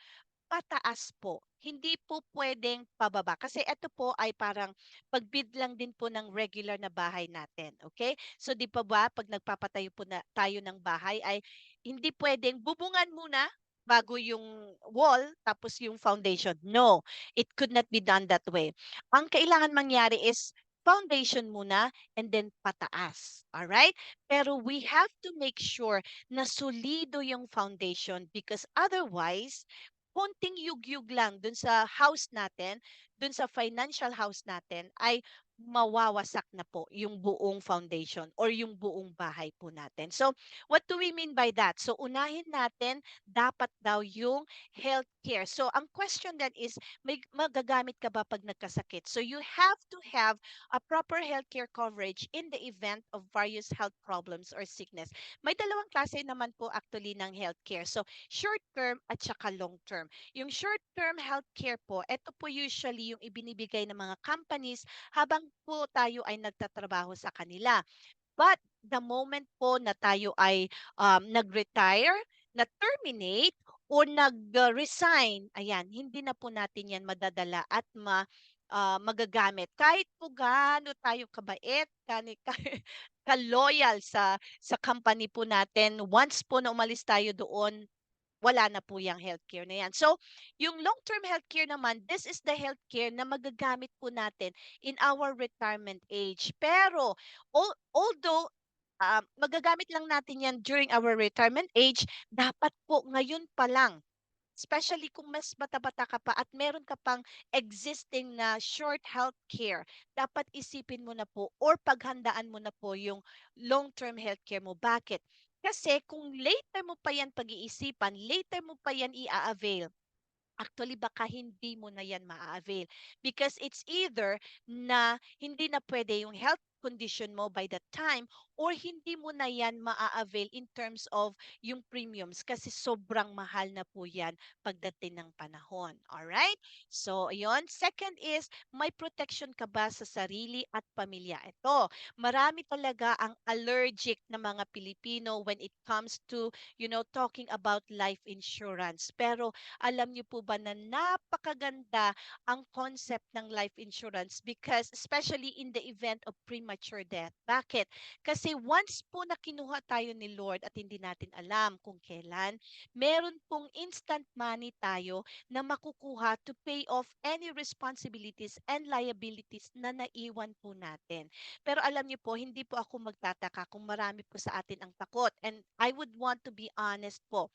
pataas po. Hindi po pwedeng pababa. Kasi ito po ay parang pagbid lang din po ng regular na bahay natin. Okay? So di pa ba pag nagpapatayo po na tayo ng bahay ay hindi pwedeng bubungan muna bago yung wall tapos yung foundation. No, it could not be done that way. Ang kailangan mangyari is foundation muna and then pataas. Alright? Pero we have to make sure na solido yung foundation because otherwise, konting yugyug lang dun sa house natin, dun sa financial house natin ay mawawasak na po yung buong foundation or yung buong bahay po natin. So, what do we mean by that? So, unahin natin, dapat daw yung healthcare. So, ang question then is, may magagamit ka ba pag nagkasakit? So, you have to have a proper healthcare coverage in the event of various health problems or sickness. May dalawang klase naman po actually ng healthcare. So, short term at saka long term. Yung short-term healthcare po, ito po usually yung ibinibigay ng mga companies habang po tayo ay nagtatrabaho sa kanila. But the moment po na tayo ay nag-retire, na-terminate, o nag-resign, ayan, hindi na po natin yan madadala at magagamit. Kahit po gaano tayo kabait, ka-loyal sa company po natin, once po na umalis tayo doon, wala na po yung healthcare na yan. So, yung long-term healthcare naman, this is the healthcare na magagamit po natin in our retirement age. Pero, although magagamit lang natin yan during our retirement age, dapat po ngayon pa lang, especially kung mas bata-bata ka pa at meron ka pang existing na short health care, dapat isipin mo na po or paghandaan mo na po yung long-term health care mo. Bakit? Kasi kung later mo pa yan pag-iisipan, later mo pa yan i-avail, actually baka hindi mo na yan maa-avail. Because it's either na hindi na pwede yung health condition mo by that time or hindi mo na yan maa-avail in terms of yung premiums kasi sobrang mahal na po yan pagdating ng panahon. Alright? So, yon. Second is, may protection ka ba sa sarili at pamilya? Ito, marami talaga ang allergic na mga Pilipino when it comes to, talking about life insurance. Pero alam niyo po ba na napakaganda ang concept ng life insurance because especially in the event of premature death. Bakit? Kasi once po na kinuha tayo ni Lord at hindi natin alam kung kailan, meron pong instant money tayo na makukuha to pay off any responsibilities and liabilities na naiwan po natin. Pero alam niyo po, hindi po ako magtataka kung marami po sa atin ang takot. And I would want to be honest po,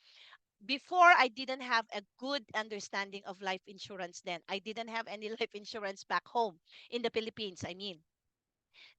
before I didn't have a good understanding of life insurance then. I didn't have any life insurance back home in the Philippines, I mean.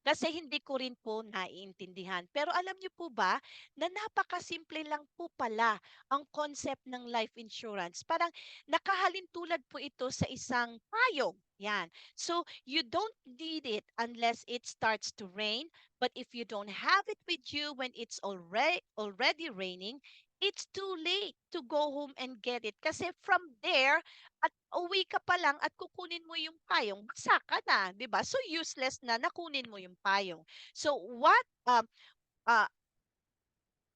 Kasi hindi ko rin po naiintindihan. Pero alam niyo po ba na napakasimple lang po pala ang concept ng life insurance. Parang nakahalin tulad po ito sa isang payong. Yan. So, you don't need it unless it starts to rain. But if you don't have it with you when it's already raining, it's too late to go home and get it. Kasi from there, at uwi ka pa lang at kukunin mo yung payong, basa ka na, 'di ba? So useless na nakunin mo yung payong. So what uh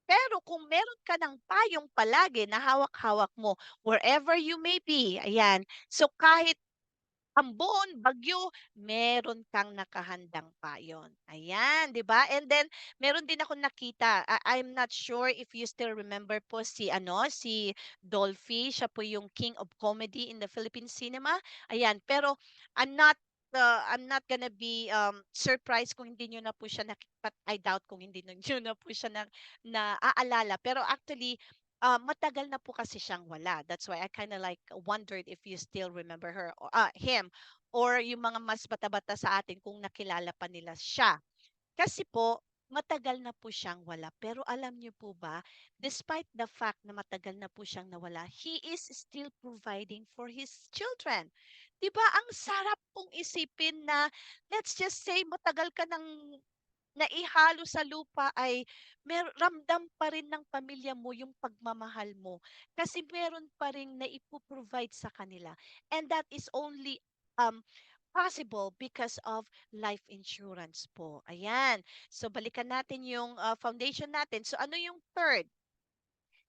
Pero kung meron ka ng payong palagi na hawak-hawak mo wherever you may be, ayan. So kahit ambon, bagyo, meron kang nakahandang payon. Ayan, 'di ba? And then meron din akong nakita, I'm not sure if you still remember po si ano, si Dolphy, siya po yung king of comedy in the Philippine cinema. Ayan, pero I'm not gonna be surprised kung hindi niyo na po siya but I doubt kung hindi niyo na po siya naaalala. Pero actually, matagal na po kasi siyang wala. That's why I kind of like wondered if you still remember him, or yung mga mas bata-bata sa atin kung nakilala pa nila siya. Kasi po, matagal na po siyang wala. Pero alam niyo po ba, despite the fact na matagal na po siyang nawala, he is still providing for his children. 'Di ba? Ang sarap pong isipin na, let's just say matagal ka nang naihalo sa lupa, ay ramdam pa rin ng pamilya mo yung pagmamahal mo kasi meron pa ring naipo-provide sa kanila, and that is only um possible because of life insurance po. Ayan. So balikan natin yung foundation natin. So ano yung third?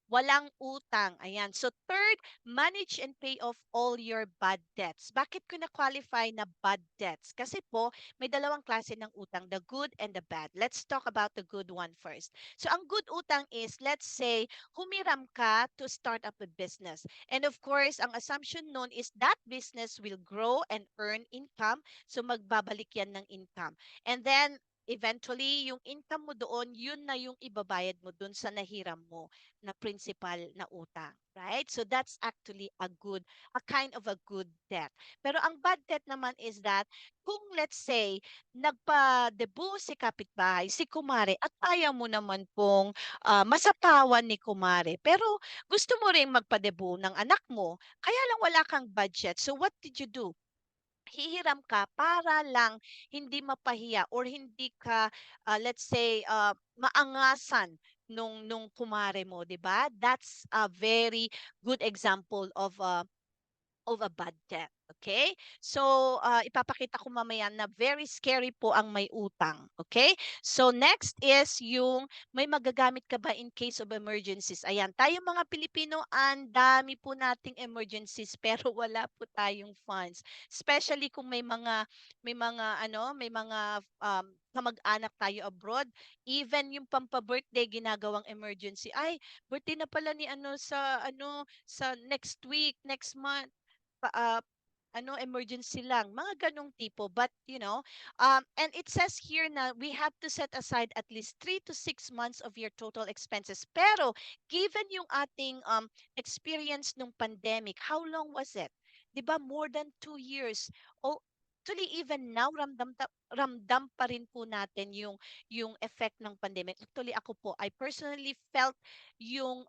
Walang utang. Ayan. So third, manage and pay off all your bad debts. Bakit ko na-qualify na bad debts? Kasi po, may dalawang klase ng utang, the good and the bad. Let's talk about the good one first. So ang good utang is, let's say, humiram ka to start up a business. And of course, ang assumption nun is that business will grow and earn income. So magbabalik yan ng income. And then, eventually, yung income mo doon, yun na yung ibabayad mo doon sa nahiram mo na principal na utang, right? So that's actually a kind of a good debt. Pero ang bad debt naman is that kung let's say nagpa-debut si kapitbahay, si kumare, at ayaw mo naman pong masapawan ni kumare, pero gusto mo ring magpa-debut ng anak mo, kaya lang wala kang budget. So what did you do? Hihiram ka para lang hindi mapahiya or hindi ka, let's say, maangasan nung kumare mo, 'di ba? That's a very good example of a bad debt. Okay? So, ipapakita ko mamaya na very scary po ang may utang. Okay? So, next is yung may magagamit ka ba in case of emergencies. Ayan, tayo mga Pilipino, ang dami po nating emergencies pero wala po tayong funds. Especially kung may mga kamag-anak tayo abroad, even yung pampa-birthday ginagawang emergency. Ay, birthday na pala ni sa next week, next month, pa emergency lang, mga ganong tipo. But, and it says here na we have to set aside at least 3 to 6 months of your total expenses. Pero, given yung ating experience nung pandemic, how long was it? 'Di ba, more than 2 years. O, actually, even now, ramdam pa rin po natin yung effect ng pandemic. Actually, ako po, I personally felt yung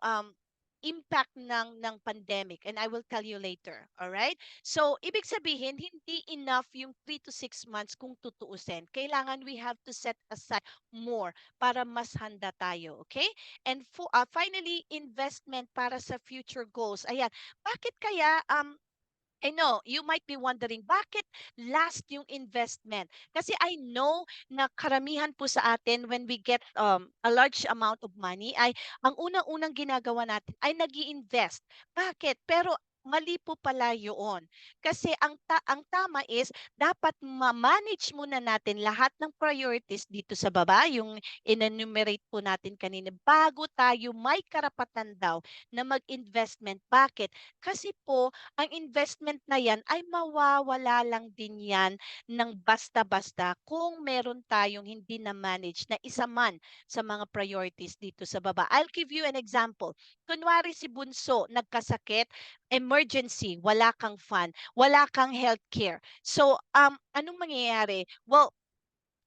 impact ng pandemic, and I will tell you later. All right? So, ibig sabihin, hindi enough yung 3 to 6 months kung tutuusin. Kailangan we have to set aside more para mas handa tayo. Okay? And finally, investment para sa future goals. Ayan. Bakit kaya I know, you might be wondering, bakit last yung investment? Kasi I know na karamihan po sa atin, when we get a large amount of money, ay ang unang-unang ginagawa natin ay nag invest. Bakit? Pero mali po pala yun. Kasi ang tama is, dapat ma-manage muna natin lahat ng priorities dito sa baba, yung in-enumerate po natin kanina, bago tayo may karapatan daw na mag-investment. Bakit? Kasi po, ang investment na yan ay mawawala lang din yan ng basta-basta kung meron tayong hindi na-manage na isa man sa mga priorities dito sa baba. I'll give you an example. Kunwari si Bunso, nagkasakit, emergency, wala kang fund, wala kang healthcare. So, anong mangyayari? Well,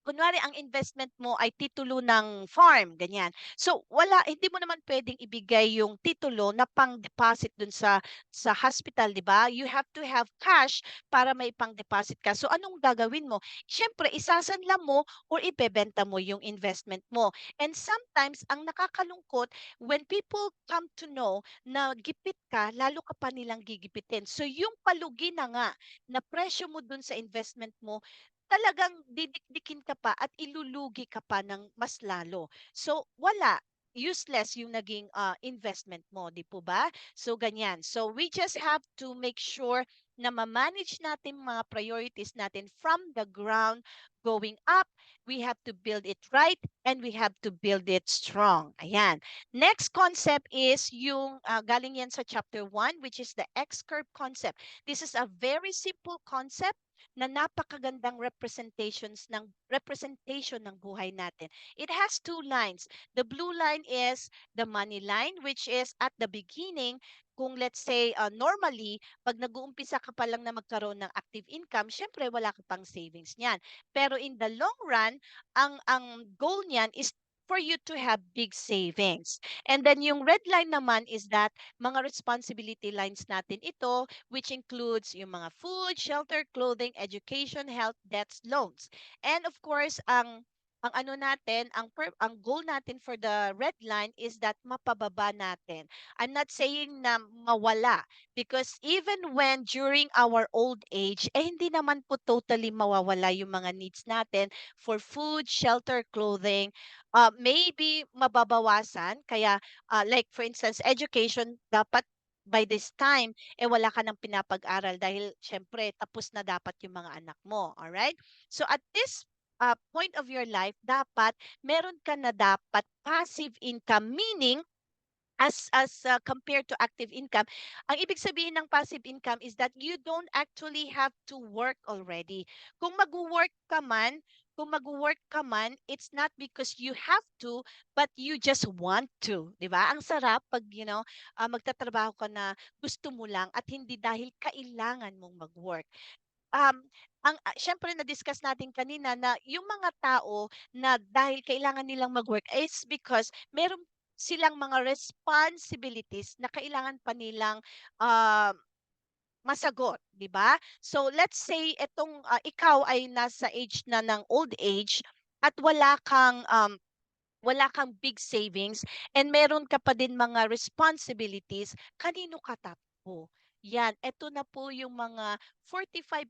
kunwari ang investment mo ay titulo ng farm, ganyan. So hindi mo naman pwedeng ibigay yung titulo na pang-deposit dun sa hospital, 'di ba? You have to have cash para may pang-deposit ka. So anong gagawin mo? Siyempre, isasanla mo or ibebenta mo yung investment mo. And sometimes ang nakakalungkot, when people come to know na gipit ka, lalo ka pa nilang gigipitin. So yung palugi na nga na presyo mo dun sa investment mo, talagang didikdikin ka pa at ilulugi ka pa ng mas lalo. So, wala. useless yung naging investment mo, di po ba? So ganyan. So we just have to make sure na ma-manage natin mga priorities natin from the ground going up. We have to build it right and we have to build it strong. Ayan. Next concept is yung galing yan sa chapter 1, which is the X-curve concept. This is a very simple concept na napakagandang representation ng buhay natin. It has two lines. The blue line is the money line, which is at the beginning, kung let's say normally pag nag-uumpisa ka pa lang na magkaroon ng active income, syempre wala ka pang savings niyan. Pero in the long run, ang goal niyan is for you to have big savings. And then yung red line naman is that mga responsibility lines natin ito, which includes yung mga food, shelter, clothing, education, health, debts, loans. And of course, ang ano natin, ang goal natin for the red line is that mapababa natin. I'm not saying na mawala because even when during our old age, hindi naman po totally mawawala yung mga needs natin for food, shelter, clothing. Maybe mababawasan. Kaya, like for instance, education, dapat by this time, wala ka nang pinapag-aral dahil syempre tapos na dapat yung mga anak mo. Alright? So at this point of your life, dapat meron ka na dapat passive income, meaning as compared to active income, ang ibig sabihin ng passive income is that you don't actually have to work already. Kung mag-work ka man, it's not because you have to, but you just want to, 'di ba? Ang sarap pag magtatrabaho ka na gusto mo lang at hindi dahil kailangan mong mag-work. um, Syempre na-discuss natin kanina na yung mga tao na dahil kailangan nilang mag-work is because meron silang mga responsibilities na kailangan pa nilang ah, masagot, 'di ba? So let's say etong ikaw ay nasa age na ng old age at wala kang big savings and meron ka pa din mga responsibilities, kanino ka tatakbo? Yan, eto na po yung mga 45%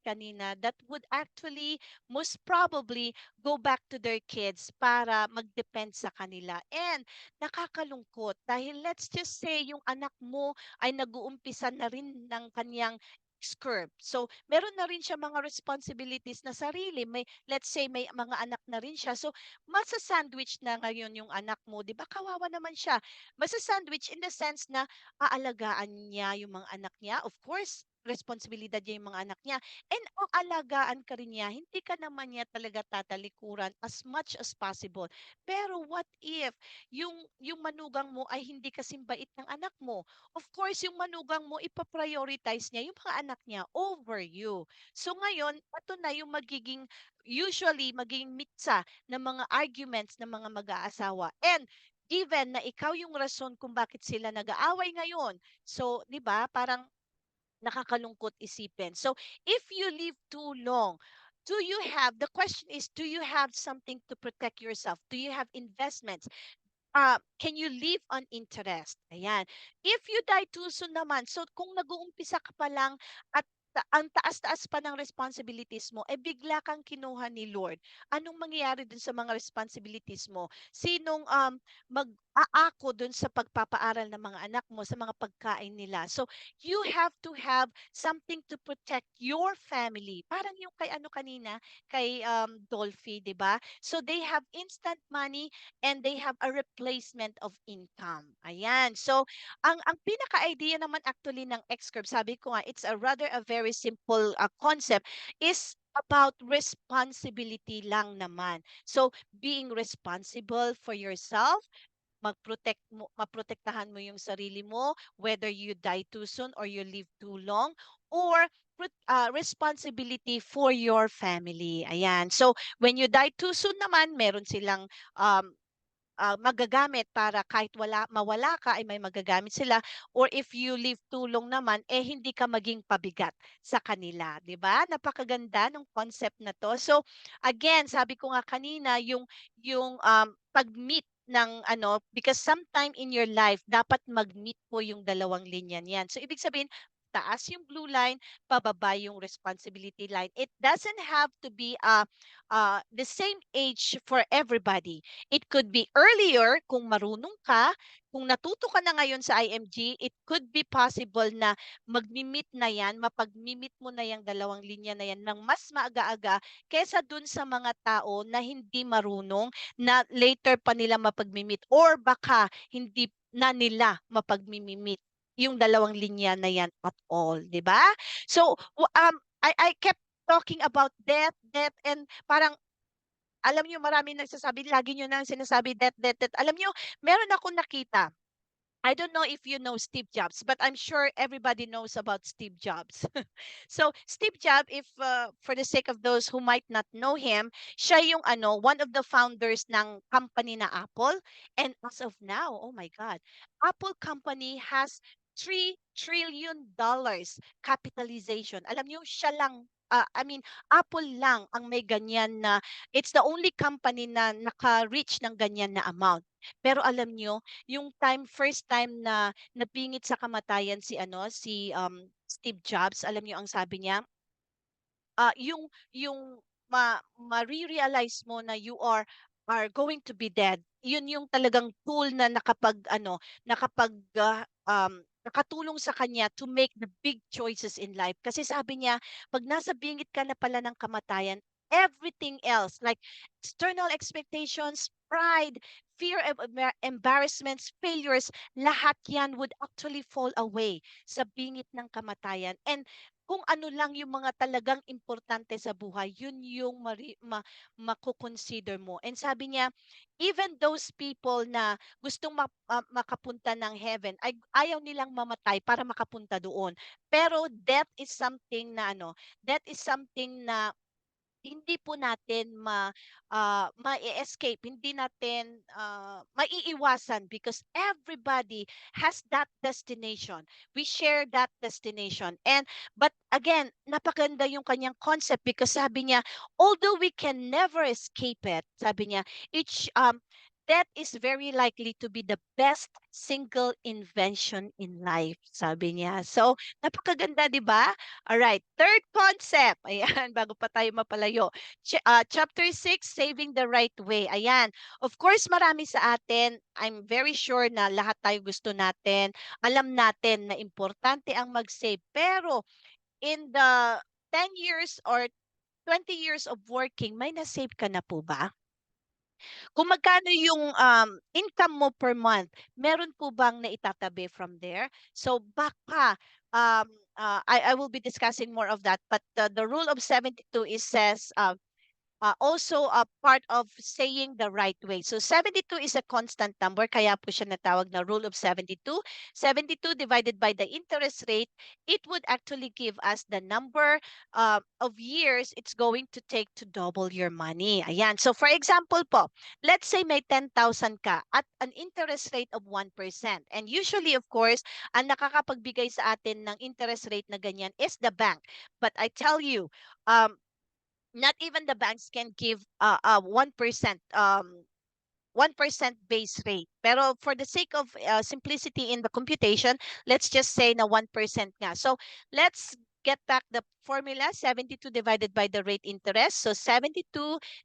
kanina that would actually most probably go back to their kids para mag-depend sa kanila. And nakakalungkot dahil let's just say yung anak mo ay nag-uumpisa na rin ng kanyang curve. So, meron na rin siya mga responsibilities na sarili. Let's say may mga anak na rin siya. So, masa-sandwich na ngayon yung anak mo, 'di ba? Kawawa naman siya. Masa-sandwich in the sense na aalagaan niya yung mga anak niya. Of course, responsibilidad niya yung mga anak niya. And aalagaan ka rin niya. Hindi ka naman niya talaga tatalikuran as much as possible. Pero what if yung manugang mo ay hindi kasing bait ng anak mo? Of course, yung manugang mo ipa-prioritize niya yung mga anak niya over you. So ngayon, ito na yung usually magiging mitsa ng mga arguments ng mga mag-aasawa. And given na ikaw yung rason kung bakit sila nag-aaway ngayon, so 'di ba, parang nakakalungkot isipin. So if you live too long, the question is, do you have something to protect yourself? Do you have investments? Can you live on interest? Ayan. If you die too soon naman, so kung nag-uumpisa ka pa lang at ang taas-taas pa ng responsibilities mo, bigla kang kinuha ni Lord. Anong mangyayari dun sa mga responsibilities mo? Sinong mag-aako dun sa pagpapaaral ng mga anak mo, sa mga pagkain nila? So, you have to have something to protect your family. Parang yung kay ano kanina, kay Dolphy, 'di ba? So, they have instant money and they have a replacement of income. Ayan. So, ang pinaka-idea naman actually ng X-curve, sabi ko nga, it's a very simple concept, is about responsibility lang naman. So, being responsible for yourself, maprotektahan mo yung sarili mo, whether you die too soon or you live too long, or responsibility for your family. Ayan. So, when you die too soon naman, meron silang um, magagamit para kahit mawala ka ay may magagamit sila, or if you live too long naman hindi ka maging pabigat sa kanila, 'di ba? Napakaganda ng concept na 'to. So again, sabi ko nga kanina yung pag-meet ng ano, because sometime in your life dapat mag-meet po yung dalawang linya niyan. So ibig sabihin taas yung blue line, pababa yung responsibility line. It doesn't have to be the same age for everybody. It could be earlier kung marunong ka, kung natuto ka na ngayon sa IMG, it could be possible na magmi-meet na yan, mapag-meet mo na yung dalawang linya na yan ng mas maaga-aga kesa dun sa mga tao na hindi marunong na later pa nila mapag-meet or baka hindi na nila mapag-meet yung dalawang linya na yan at all, di ba? So, I kept talking about death, and parang alam niyo marami nagsasabi, lagi niyo na sinasabi death. Alam niyo, meron akong nakita. I don't know if you know Steve Jobs, but I'm sure everybody knows about Steve Jobs. So Steve Jobs, if for the sake of those who might not know him, siya yung one of the founders ng company na Apple. And as of now, oh my God, Apple company has $3 trillion capitalization. Alam niyo, siya lang, I mean, Apple lang ang may ganyan na, it's the only company na naka-reach ng ganyan na amount. Pero alam niyo, yung first time na napingit sa kamatayan si Steve Jobs, alam niyo ang sabi niya, yung ma-realize mo na you are going to be dead. Yun yung talagang tool na nakatulong sa kanya to make the big choices in life. Kasi sabi niya, pag nasa bingit ka na pala ng kamatayan, everything else like external expectations, pride, fear of embarrassments, failures, lahat yan would actually fall away sa bingit ng kamatayan. And kung ano lang yung mga talagang importante sa buhay, yun yung mako-consider mo. And sabi niya, even those people na gustong makapunta ng heaven, ay ayaw nilang mamatay para makapunta doon. Pero death is something na hindi po natin ma-escape, hindi natin maiiwasan because everybody has that destination. We share that destination. But again, napakaganda yung kanyang concept because sabi niya, although we can never escape it, sabi niya, that is very likely to be the best single invention in life, sabi niya. So, napakaganda, di ba? Alright, third concept. Ayan, bago pa tayo mapalayo. Chapter 6, Saving the Right Way. Ayan. Of course, marami sa atin. I'm very sure na lahat tayo gusto natin. Alam natin na importante ang mag-save. Pero, in the 10 years or 20 years of working, may na-save ka na po ba? Kung magkano yung income mo per month, meron po bang naitatabi from there? So baka I will be discussing more of that, but the rule of 72 is says also a part of saying the right way. So 72 is a constant number, kaya po siya natawag na rule of 72. 72 divided by the interest rate, it would actually give us the number of years it's going to take to double your money. Ayan. So for example po, let's say may 10,000 ka at an interest rate of 1%. And usually, of course, ang nakakapagbigay sa atin ng interest rate na ganyan is the bank. But I tell you, not even the banks can give 1% base rate. Pero for the sake of simplicity in the computation, let's just say na 1% nga. So let's get back the formula, 72 divided by the rate interest. So 72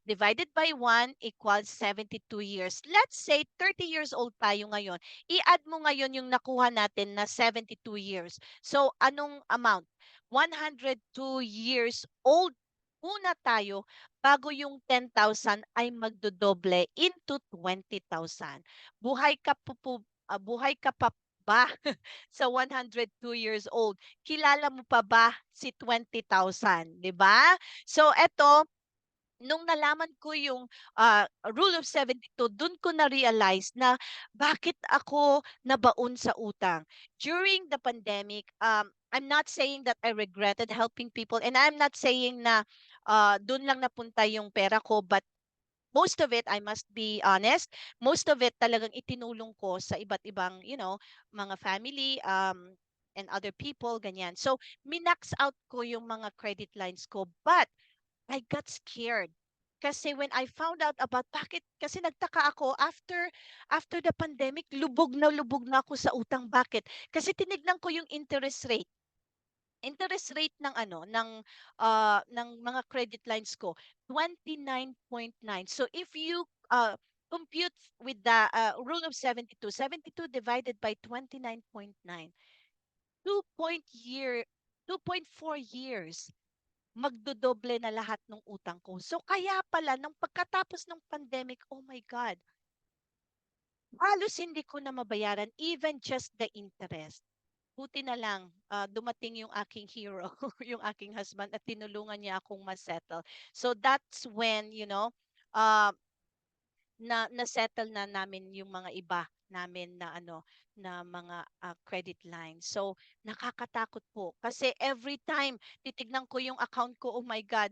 divided by 1 equals 72 years. Let's say 30 years old tayo ngayon. I-add mo ngayon yung nakuha natin na 72 years. So anong amount? 102 years old muna tayo bago yung 10,000 ay magdodoble into 20,000. Buhay ka pa ba sa 102 years old? Kilala mo pa ba si 20,000, 'di ba? So eto, nung nalaman ko yung rule of 72, dun ko na-realize na bakit ako nabaon sa utang. During the pandemic, I'm not saying that I regretted helping people, and I'm not saying na dun lang napunta yung pera ko, but most of it, I must be honest, most of it talagang itinulong ko sa iba't ibang, mga family, and other people, ganyan. So, minax out ko yung mga credit lines ko, but I got scared. Kasi when I found out about bakit, kasi nagtaka ako after the pandemic, lubog na ako sa utang. Bakit? Kasi tinignan ko yung interest rate. interest rate ng ng mga credit lines ko 29.9. So if you compute with the rule of 72, 72 divided by 29.9, 2.4 years magdodoble na lahat ng utang ko. So kaya pala nung pagkatapos ng pandemic, oh my God, halos hindi ko na mabayaran even just the interest. Buti na lang, dumating yung aking hero, yung aking husband, at tinulungan niya akong ma-settle. So that's when, uh, na-settle na namin yung mga iba namin na na mga credit line. So nakakatakot po kasi every time titignan ko yung account ko, oh my God,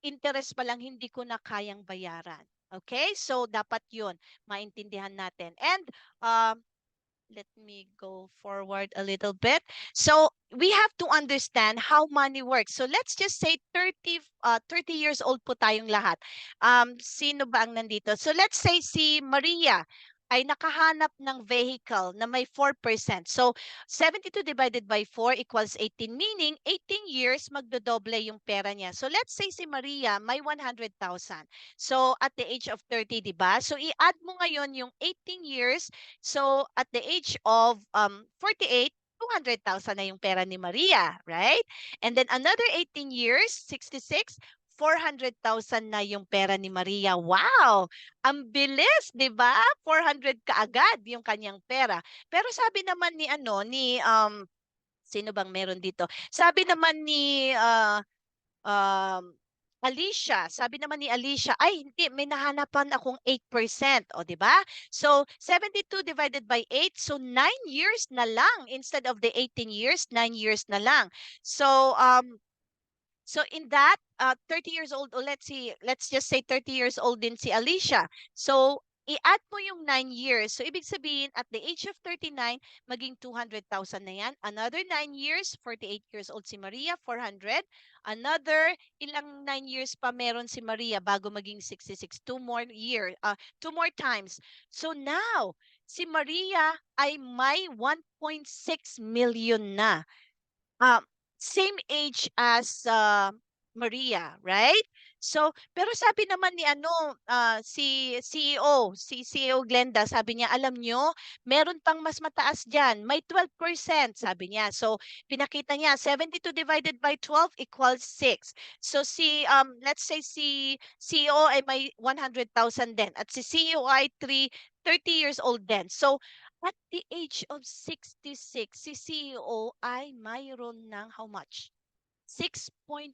interest pa lang hindi ko na kayang bayaran. Okay? So dapat 'yun maintindihan natin. And um let me go forward a little bit. So we have to understand how money works. So let's just say 30 years old po tayong lahat. Sino ba ang nandito? So let's say si Maria ay nakahanap ng vehicle na may 4%. So 72 divided by 4 equals 18, meaning 18 years magdodoble yung pera niya. So let's say si Maria may 100,000. So at the age of 30, di ba? So i-add mo ngayon yung 18 years. So at the age of 48, 200,000 na yung pera ni Maria, right? And then another 18 years, 66, 400,000 na yung pera ni Maria. Wow! Ang bilis, 'di ba? 400 kaagad yung kanyang pera. Pero sabi naman ni sino bang meron dito? Sabi naman ni um, Alicia, sabi naman ni Alicia, ay hindi, may nahanapan akong 8%. O, di ba? So, 72 divided by 8, so 9 years na lang. Instead of the 18 years, 9 years na lang. So in that 30 years old, or let's just say 30 years old din si Alicia. So i-add mo yung 9 years. So ibig sabihin at the age of 39, maging 200,000 na yan. Another 9 years, 48 years old si Maria, 400. Another ilang 9 years pa meron si Maria bago maging 66. Two more times. So now, si Maria ay may 1.6 million na. um, Same age as Maria, right? So, pero sabi naman ni si CEO Glenda, sabi niya, alam nyo, meron pang mas mataas diyan, may 12%, sabi niya. So, pinakita niya, 72 divided by 12 equals 6. So, let's say si CEO ay may 100,000 din, at si CEO ay 30 years old din. So, at the age of 66, si CEO ay mayroon ng how much? 6.4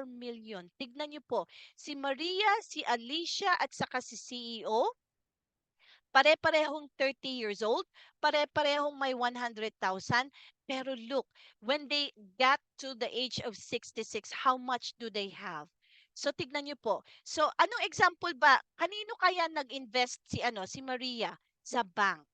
million. Tignan niyo po, si Maria, si Alicia at saka si CEO, pare-parehong 30 years old, pare-parehong may 100,000. Pero look, when they got to the age of 66, how much do they have? So tignan niyo po. So anong example ba? Kanino kaya nag-invest si Maria? Sa bank.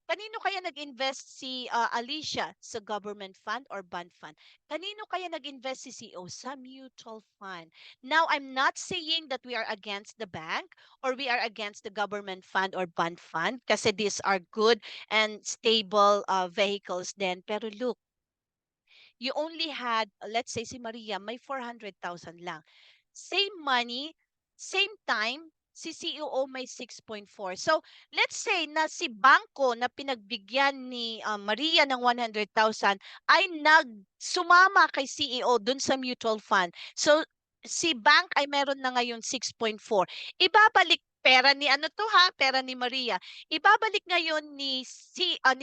Kanino kaya nag-invest si Alicia? Sa government fund or bond fund? Kanino kaya nag-invest si CEO? Sa mutual fund. Now, I'm not saying that we are against the bank or we are against the government fund or bond fund kasi these are good and stable vehicles then. Pero look, you only had, let's say si Maria, may 400,000 lang. Same money, same time, si CEO may 6.4. So, let's say na si Bangko na pinagbigyan ni Maria ng 100,000 ay sumama kay CEO dun sa mutual fund. So, si bank ay meron na ngayon 6.4. Ibabalik pera ni pera ni Maria. Ibabalik ngayon ni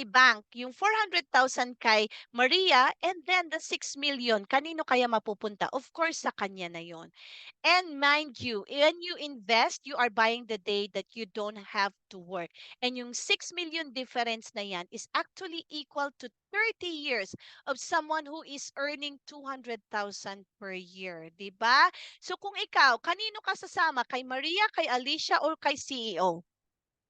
bank yung 400,000 kay Maria, and then the 6 million, kanino kaya mapupunta? Of course, sa kanya na yon. And mind you, when you invest, you are buying the day that you don't have to work. And yung 6 million difference na yan is actually equal to 30 years of someone who is earning 200,000 per year. Diba? So kung ikaw, kanino ka sasama? Kay Maria, kay Alicia, or kay CEO?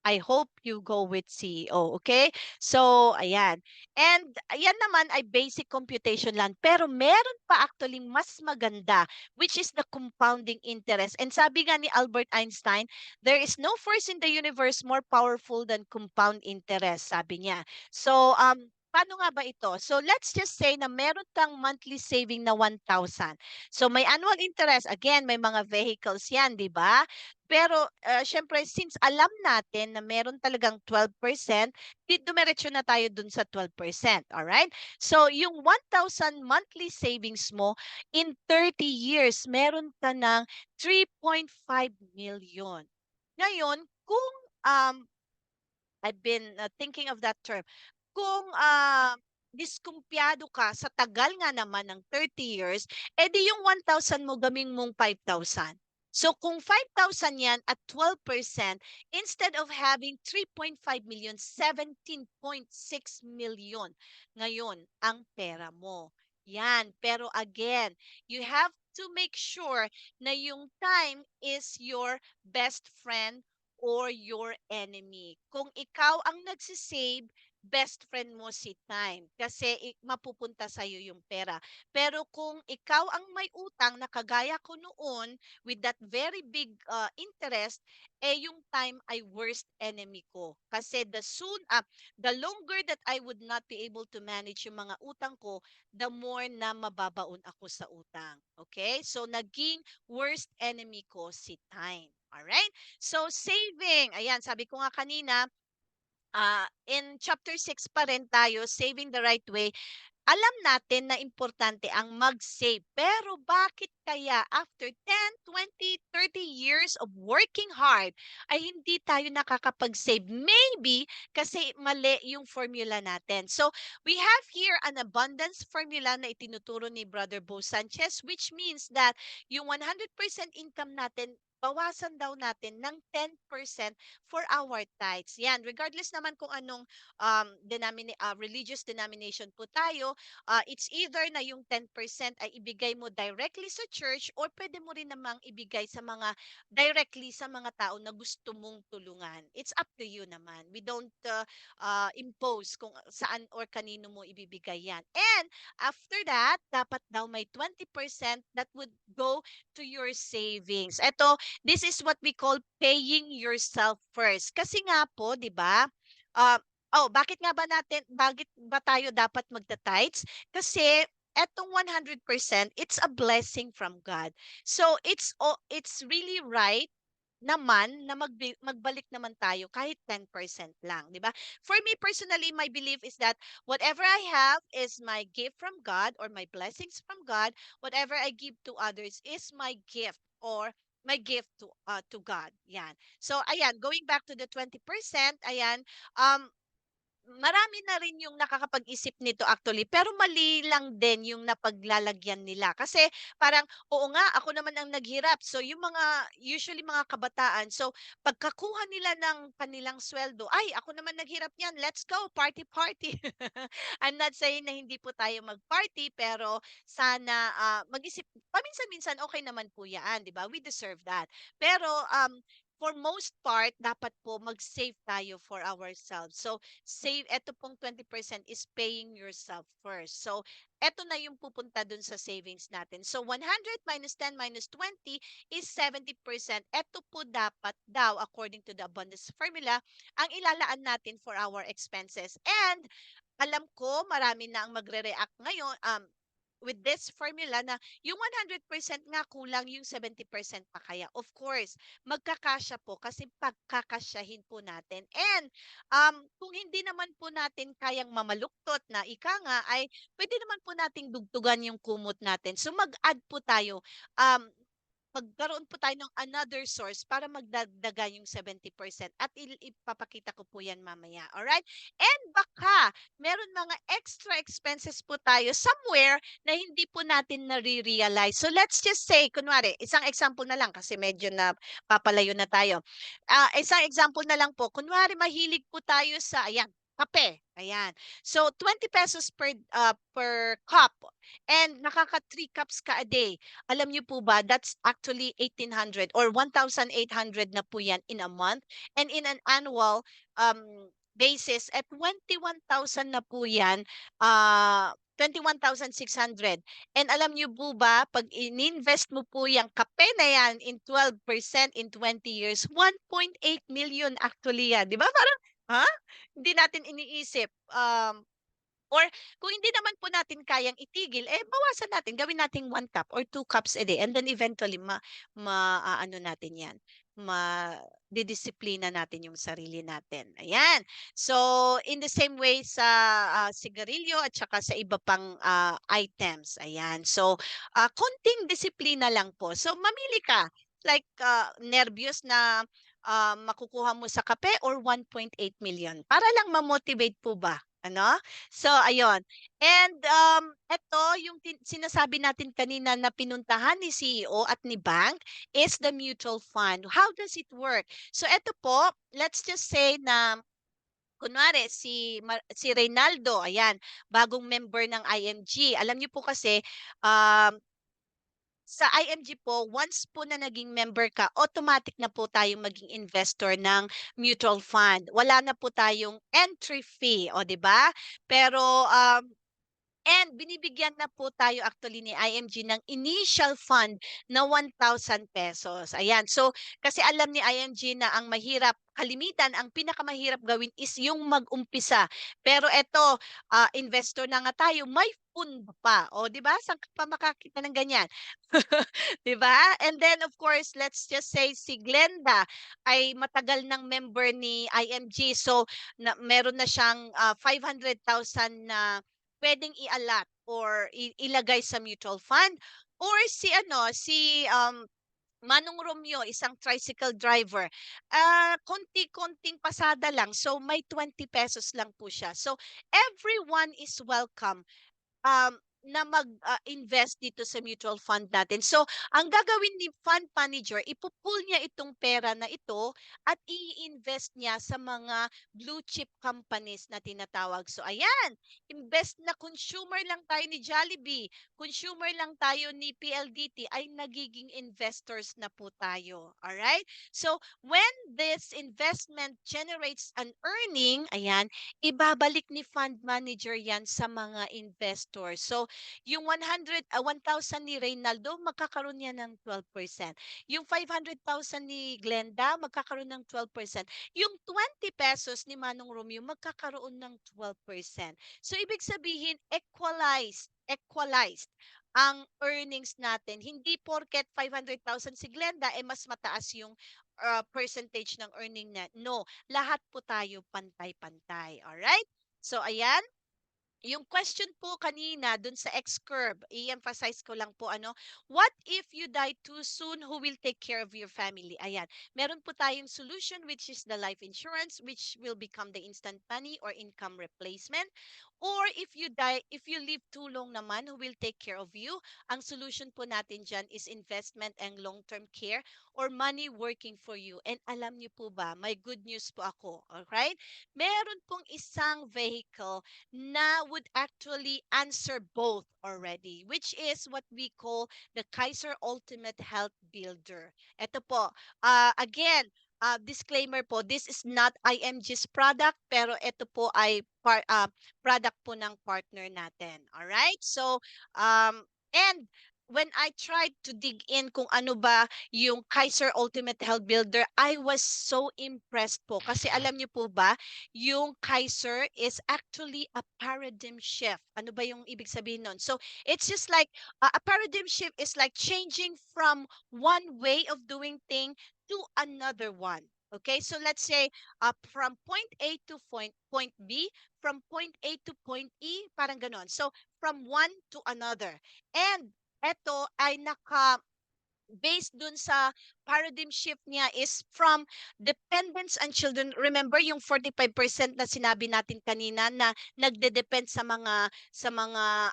I hope you go with CEO, okay? So, ayan. And ayan naman ay basic computation lang. Pero meron pa actually mas maganda, which is the compounding interest. And sabi nga ni Albert Einstein, there is no force in the universe more powerful than compound interest, sabi niya. So, paano nga ba ito? So let's just say na meron kang monthly saving na 1,000. So may annual interest, again, may mga vehicles 'yan, 'di ba? Pero syempre since alam natin na meron talagang 12%, dumiretso na tayo dun sa 12%, all right? So yung 1,000 monthly savings mo in 30 years, meron ka ng 3.5 million. Ngayon, kung I've been thinking of that term. Kung diskumpiyado ka sa tagal nga naman ng 30 years, edi yung 1,000 mo gaming mong 5,000. So kung 5,000 yan at 12%, instead of having 3.5 million, 17.6 million ngayon ang pera mo. Yan. Pero again, you have to make sure na yung time is your best friend or your enemy. Kung ikaw ang nagsisave, best friend mo si time kasi mapupunta sa iyo yung pera. Pero kung ikaw ang may utang na kagaya ko noon with that very big interest, yung time ay worst enemy ko. Kasi the longer that I would not be able to manage yung mga utang ko, the more na mababaon ako sa utang. Okay? So naging worst enemy ko si time. Alright? So saving, ayan, sabi ko nga kanina, in chapter 6 pa rin tayo, saving the right way. Alam natin na importante ang mag-save. Pero bakit kaya after 10, 20, 30 years of working hard ay hindi tayo nakakapag-save? Maybe kasi mali yung formula natin. So, we have here an abundance formula na itinuturo ni Brother Bo Sanchez, which means that yung 100% income natin, bawasan daw natin ng 10% for our tithes. Yan, regardless naman kung anong religious denomination po tayo, it's either na yung 10% ay ibigay mo directly sa church or pwede mo rin namang ibigay directly sa mga tao na gusto mong tulungan. It's up to you naman. We don't impose kung saan or kanino mo ibibigay yan. And after that, dapat daw may 20% that would go to your savings. This is what we call paying yourself first. Kasi nga po, 'di ba? Uh, bakit ba tayo dapat magta-tithes? Kasi etong 100%, it's a blessing from God. So it's really right naman na magbalik naman tayo kahit 10% lang, 'di ba? For me personally, my belief is that whatever I have is my gift from God or my blessings from God. Whatever I give to others is my gift or my gift to God. Yan. So ayan, going back to the 20%, ayan, marami na rin yung nakakapag-isip nito actually, pero mali lang din yung napaglalagyan nila. Kasi parang, oo nga, ako naman ang naghirap. So yung usually mga kabataan, so pagkakuha nila ng kanilang sweldo, ay, ako naman naghirap yan, let's go, party, party. I'm not saying na hindi po tayo mag-party, pero sana mag-isip, paminsan-minsan okay naman po yan, di ba? We deserve that. Pero for most part, dapat po mag-save tayo for ourselves. So, eto pong 20% is paying yourself first. So, eto na yung pupunta dun sa savings natin. So, 100 minus 10 minus 20 is 70%. Eto po dapat daw, according to the abundance formula, ang ilalaan natin for our expenses. And, alam ko, marami na ang magre-react ngayon, with this formula na yung 100% nga kulang yung 70% pa kaya. Of course, magkakasya po kasi pagkakasyahin po natin. And kung hindi naman po natin kayang mamaluktot na ika nga ay pwede naman po nating dugtugan yung kumot natin. So mag-add po tayo. Magkaroon po tayo ng another source para magdagdagan yung 70% at ipapakita ko po yan mamaya. Alright? And baka meron mga extra expenses po tayo somewhere na hindi po natin nare-realize. So let's just say, kunwari, isang example na lang kasi medyo na papalayo na tayo. Isang example na lang po, kunwari mahilig po tayo sa, ayan, kape. Ayan. So 20 pesos per cup and nakaka 3 cups ka a day. Alam niyo po ba, that's actually 1,800 or 1,800 na po yan in a month. And in an annual basis, at 21,000 na po yan, 21,600. And alam niyo po ba, pag in-invest mo po yung kape na yan in 12% in 20 years, 1.8 million actually yan. Di ba? Parang, ha? Hindi natin iniisip. Or kung hindi naman po natin kayang itigil, eh bawasan natin, gawin nating 1 cup or 2 cups a day and then eventually ano natin 'yan, didisiplina natin yung sarili natin, ayan. So, in the same way sa, sigarilyo at saka sa iba pang, items, ayan. So, konting disiplina lang po. So, mamili ka, like, nerbiyos na, makukuha mo sa kape or 1.8 million para lang ma-motivate po ba, ano? So ayun. And, eto yung sinasabi natin kanina na pinuntahan ni CEO at ni bank is the mutual fund. How does it work? So eto po, let's just say na kunwari si Reynaldo, ayan, bagong member ng IMG. Alam niyo po kasi, um, sa IMG po, once po na naging member ka, automatic na po tayong maging investor ng mutual fund. Wala na po tayong entry fee, o 'di ba? Pero and binibigyan na po tayo actually ni IMG ng initial fund na 1,000 pesos. Ayan. So, kasi alam ni IMG na ang mahirap, kalimitan, ang pinakamahirap gawin is yung mag-umpisa. Pero eto, investor na nga tayo, may fund pa. O, di ba? Saan ka pa makakita ng ganyan? di ba? And then, of course, let's just say si Glenda ay matagal ng member ni IMG. So, meron na siyang 500,000 na puwedeng i-allot or ilagay sa mutual fund or si Manong Romeo, isang tricycle driver, konti-konting pasada lang, so may 20 pesos lang po siya. So, everyone is welcome na mag-invest dito sa mutual fund natin. So, ang gagawin ni fund manager, niya itong pera na ito at i-invest niya sa mga blue chip companies na tinatawag. So, ayan, invest na consumer lang tayo ni Jollibee, consumer lang tayo ni PLDT, ay nagiging investors na po tayo. Alright? So, when this investment generates an earning, ayan, ibabalik ni fund manager yan sa mga investors. So, yung 1,000 ni Reynaldo, magkakaroon yan ng 12%. Yung 500,000 ni Glenda, magkakaroon ng 12%. Yung 20 pesos ni Manong Romeo, magkakaroon ng 12%. So, ibig sabihin, equalized ang earnings natin. Hindi porket 500,000 si Glenda, eh mas mataas yung percentage ng earning na. No, lahat po tayo pantay-pantay. Alright? So, ayan. Yung question po kanina dun sa X-curve, i-emphasize ko lang po what if you die too soon, who will take care of your family? Ayan, meron po tayong solution which is the life insurance which will become the instant money or income replacement. Or if you live too long naman, who will take care of you? Ang solution po natin dyan is investment and long-term care or money working for you. And alam niyo po ba, may good news po ako, alright? Meron pong isang vehicle na would actually answer both already, which is what we call the Kaiser Ultimate Health Builder. Ito po, again, disclaimer po, this is not IMG's product, pero ito po ay product po ng partner natin. Alright? So, and when I tried to dig in kung ano ba yung Kaiser Ultimate Health Builder, I was so impressed po. Kasi alam niyo po ba, yung Kaiser is actually a paradigm shift. Ano ba yung ibig sabihin nun? So, it's just like, a paradigm shift is like changing from one way of doing thing to another one. Okay, so let's say from point A to point B, from point A to point E, parang ganon. So, from one to another. And eto ay based dun sa paradigm shift niya is from dependents and children. Remember yung 45% na sinabi natin kanina na nagde-depend sa mga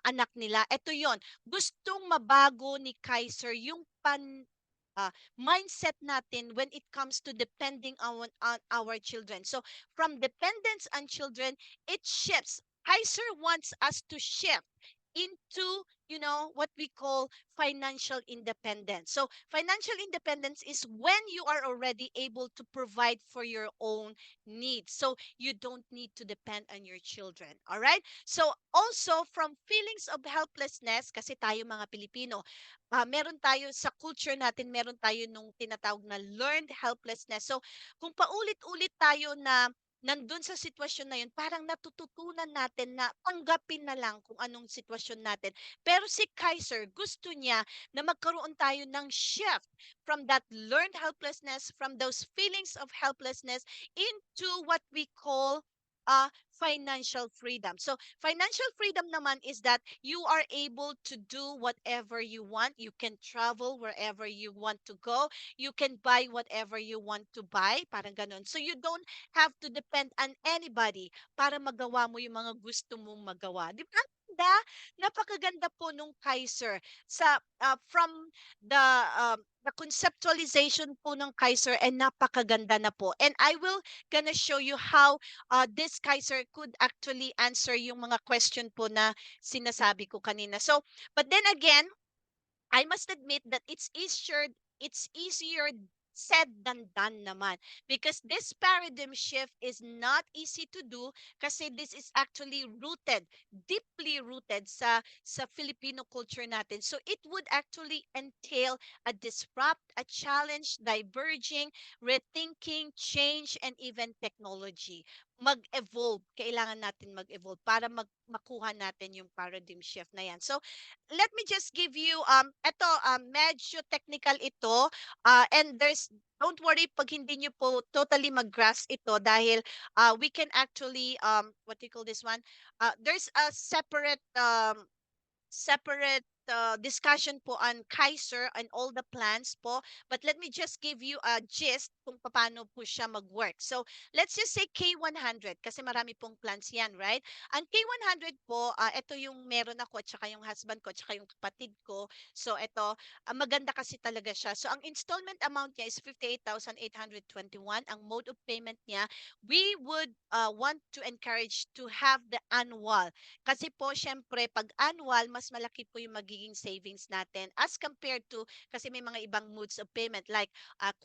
anak nila. Ito yon. Gustong mabago ni Kaiser yung mindset natin when it comes to depending on our children. So from dependents and children, it shifts. Kaiser wants us to shift into what we call financial independence. So financial independence is when you are already able to provide for your own needs, so you don't need to depend on your children. All right, so also from feelings of helplessness, kasi tayo mga Pilipino, meron tayo sa culture natin, meron tayo nung tinatawag na learned helplessness. So kung paulit-ulit tayo na nandun sa sitwasyon na yun, parang natututunan natin na tanggapin na lang kung anong sitwasyon natin. Pero si Kaiser, gusto niya na magkaroon tayo ng shift from that learned helplessness, from those feelings of helplessness into what we call financial freedom. So, financial freedom naman is that you are able to do whatever you want. You can travel wherever you want to go. You can buy whatever you want to buy. Parang ganun. So, you don't have to depend on anybody para magawa mo yung mga gusto mong magawa. Di ba? Ang ganda? Napakaganda po nung Kaiser sa from the conceptualization po ng Kaiser, and napakaganda na po. And I will gonna show you how this Kaiser could actually answer yung mga question po na sinasabi ko kanina. So, but then again, I must admit that it's easier said than done naman, because this paradigm shift is not easy to do, kasi this is actually rooted, deeply rooted sa Filipino culture natin. So it would actually entail a disrupt, a challenge, diverging, rethinking, change, and even technology. Mag-evolve, kailangan natin mag-evolve para makuha natin yung paradigm shift na yan. So let me just give you eto medyo technical ito, and don't worry pag hindi niyo po totally mag-grasp ito, dahil we can actually what do you call this one, there's a separate discussion po on Kaiser and all the plans po. But let me just give you a gist kung paano po siya mag-work. So, let's just say K100, kasi marami pong plans yan, right? Ang K100 po, ito yung meron ako at saka yung husband ko at saka yung kapatid ko. So, ito, maganda kasi talaga siya. So, ang installment amount niya is 58,821. Ang mode of payment niya, we would want to encourage to have the annual. Kasi po, syempre, pag annual, mas malaki po yung magiging savings natin as compared to, kasi may mga ibang modes of payment like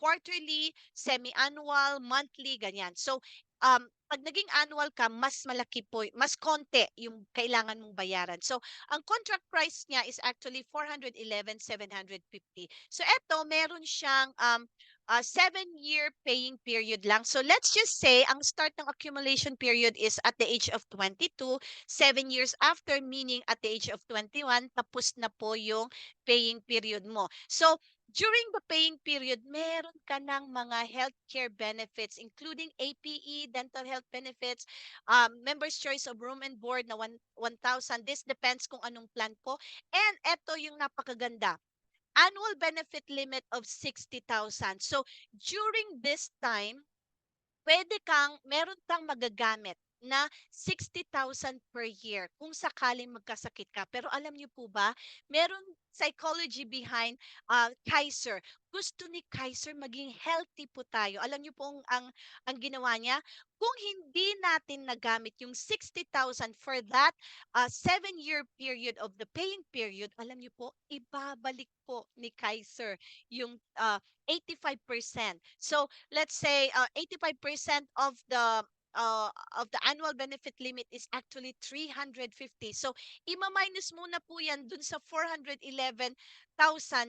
quarterly, semi-annual, monthly, ganyan. So, pag naging annual ka, mas malaki po, mas konti yung kailangan mong bayaran. So, ang contract price niya is actually 411,750. So, eto, meron siyang 7-year paying period lang. So, let's just say, ang start ng accumulation period is at the age of 22. 7 years after, meaning at the age of 21, tapos na po yung paying period mo. So, during the paying period, meron ka ng mga healthcare benefits, including APE, dental health benefits, member's choice of room and board na 1,000. This depends kung anong plan po. And eto yung napakaganda, annual benefit limit of 60,000. So, during this time, meron kang magagamit na 60,000 per year kung sakaling magkasakit ka. Pero alam niyo po ba, meron psychology behind Kaiser. Gusto ni Kaiser maging healthy po tayo. Alam niyo po ang ginawa niya, kung hindi natin nagamit yung 60,000 for that 7-year period of the paying period, alam niyo po, ibabalik po ni Kaiser yung 85%. So, let's say 85% of the annual benefit limit is actually 350. So, ima-minus muna po yan dun sa 411,000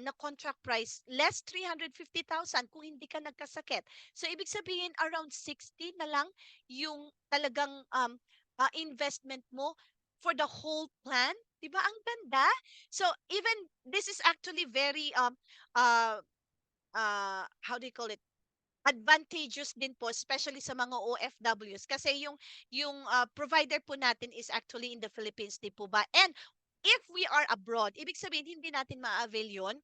na contract price, less 350,000 kung hindi ka nagkasakit. So, ibig sabihin around 60 na lang yung talagang investment mo for the whole plan. 'Di ba? Ang ganda. So, even this is actually very uh how do you call it, advantageous din po, especially sa mga OFWs, kasi yung provider po natin is actually in the Philippines, di po ba? And if we are abroad, ibig sabihin hindi natin ma-avail yun.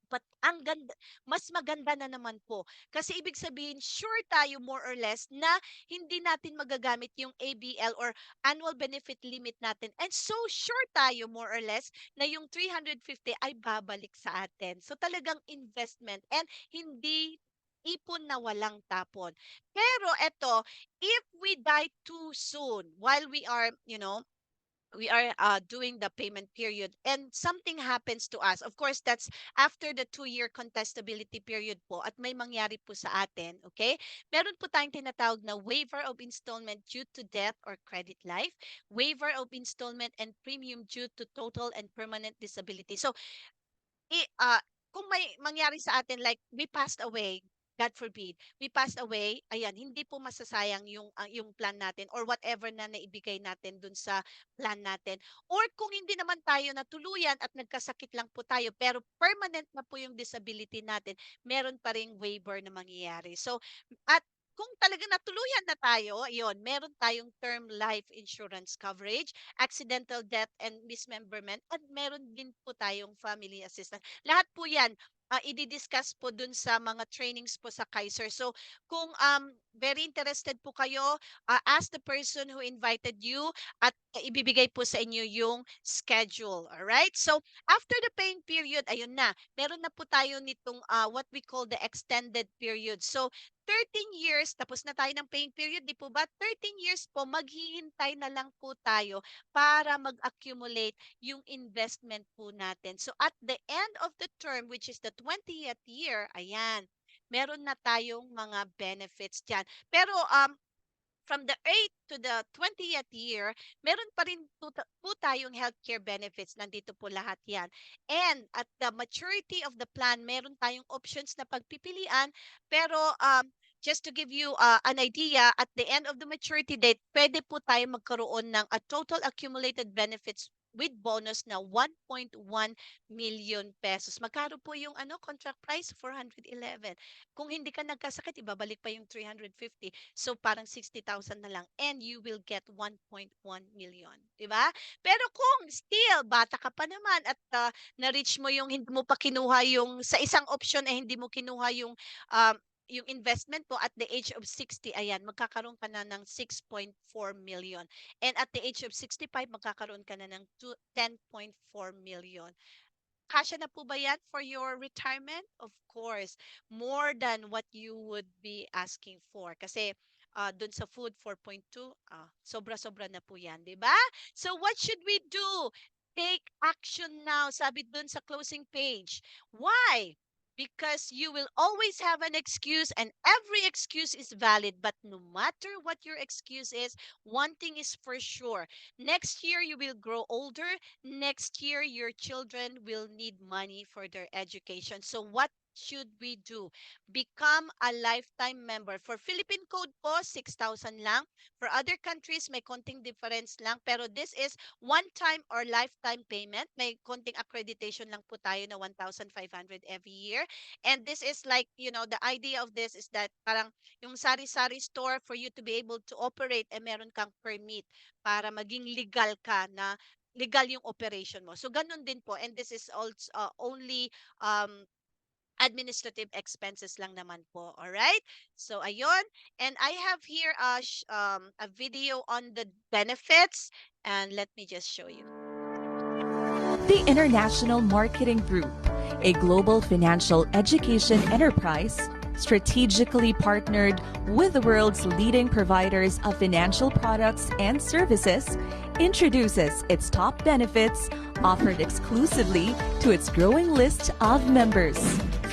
But ang ganda, mas maganda na naman po. Kasi ibig sabihin, sure tayo more or less na hindi natin magagamit yung ABL or annual benefit limit natin. And so sure tayo more or less na yung 350 ay babalik sa atin. So talagang investment and hindi ipon na walang tapon. Pero eto, if we die too soon while we are doing the payment period and something happens to us, of course that's after the 2-year contestability period po, at may mangyari po sa atin, okay, meron po tayong tinatawag na waiver of installment due to death or credit life, waiver of installment and premium due to total and permanent disability. So i- uh, kung may mangyari sa atin, like we passed away, God forbid, we pass away, ayan, hindi po masasayang yung plan natin or whatever na naibigay natin dun sa plan natin. Or kung hindi naman tayo natuluyan at nagkasakit lang po tayo, pero permanent na po yung disability natin, meron pa ring waiver na mangyayari. So, at kung talagang natuluyan na tayo, yon, meron tayong term life insurance coverage, accidental death and dismemberment, at meron din po tayong family assistance. Lahat po yan, i-discuss po dun sa mga trainings po sa Kaiser. So, kung very interested po kayo, ask the person who invited you at ibibigay po sa inyo yung schedule. Alright? So, after the paying period, ayun na, meron na po tayo nitong what we call the extended period. So, 13 years, tapos na tayo ng paying period, di po ba? 13 years po, maghihintay na lang po tayo para mag-accumulate yung investment po natin. So at the end of the term, which is the 20th year, ayan, meron na tayong mga benefits dyan. Pero from the 8th to the 20th year, meron pa rin po tayong healthcare benefits. Nandito po lahat yan. And at the maturity of the plan, meron tayong options na pagpipilian. Pero just to give you an idea, at the end of the maturity date, pwede po tayo magkaroon ng a total accumulated benefits with bonus na 1.1 million pesos. Magkano po yung contract price? 411. Kung hindi ka nagkasakit, ibabalik pa yung 350. So parang 60,000 na lang and you will get 1.1 million. Diba? Pero kung still, bata ka pa naman at na-reach mo yung hindi mo pa kinuha yung sa isang option ay hindi mo kinuha yung investment po at the age of 60, ayan, magkakaroon ka na ng 6.4 million. And at the age of 65, magkakaroon ka na ng 10.4 million. Kasya na po ba yan for your retirement? Of course, more than what you would be asking for. Kasi dun sa food 4.2, sobra-sobra na po yan, di ba? So what should we do? Take action now, sabi dun sa closing page. Why? Because you will always have an excuse and every excuse is valid. But no matter what your excuse is, one thing is for sure. Next year, you will grow older. Next year, your children will need money for their education. So what should we do? Become a lifetime member. For Philippine code po, 6,000 lang. For other countries, may konting difference lang. Pero this is one-time or lifetime payment. May konting accreditation lang po tayo na 1,500 every year. And this is like, the idea of this is that parang yung sari-sari store for you to be able to operate, meron kang permit para maging legal ka na legal yung operation mo. So, ganun din po. And this is also only administrative expenses lang naman po. All right? So, ayun. And I have here a video on the benefits. And let me just show you. The International Marketing Group, a global financial education enterprise, strategically partnered with the world's leading providers of financial products and services, introduces its top benefits offered exclusively to its growing list of members.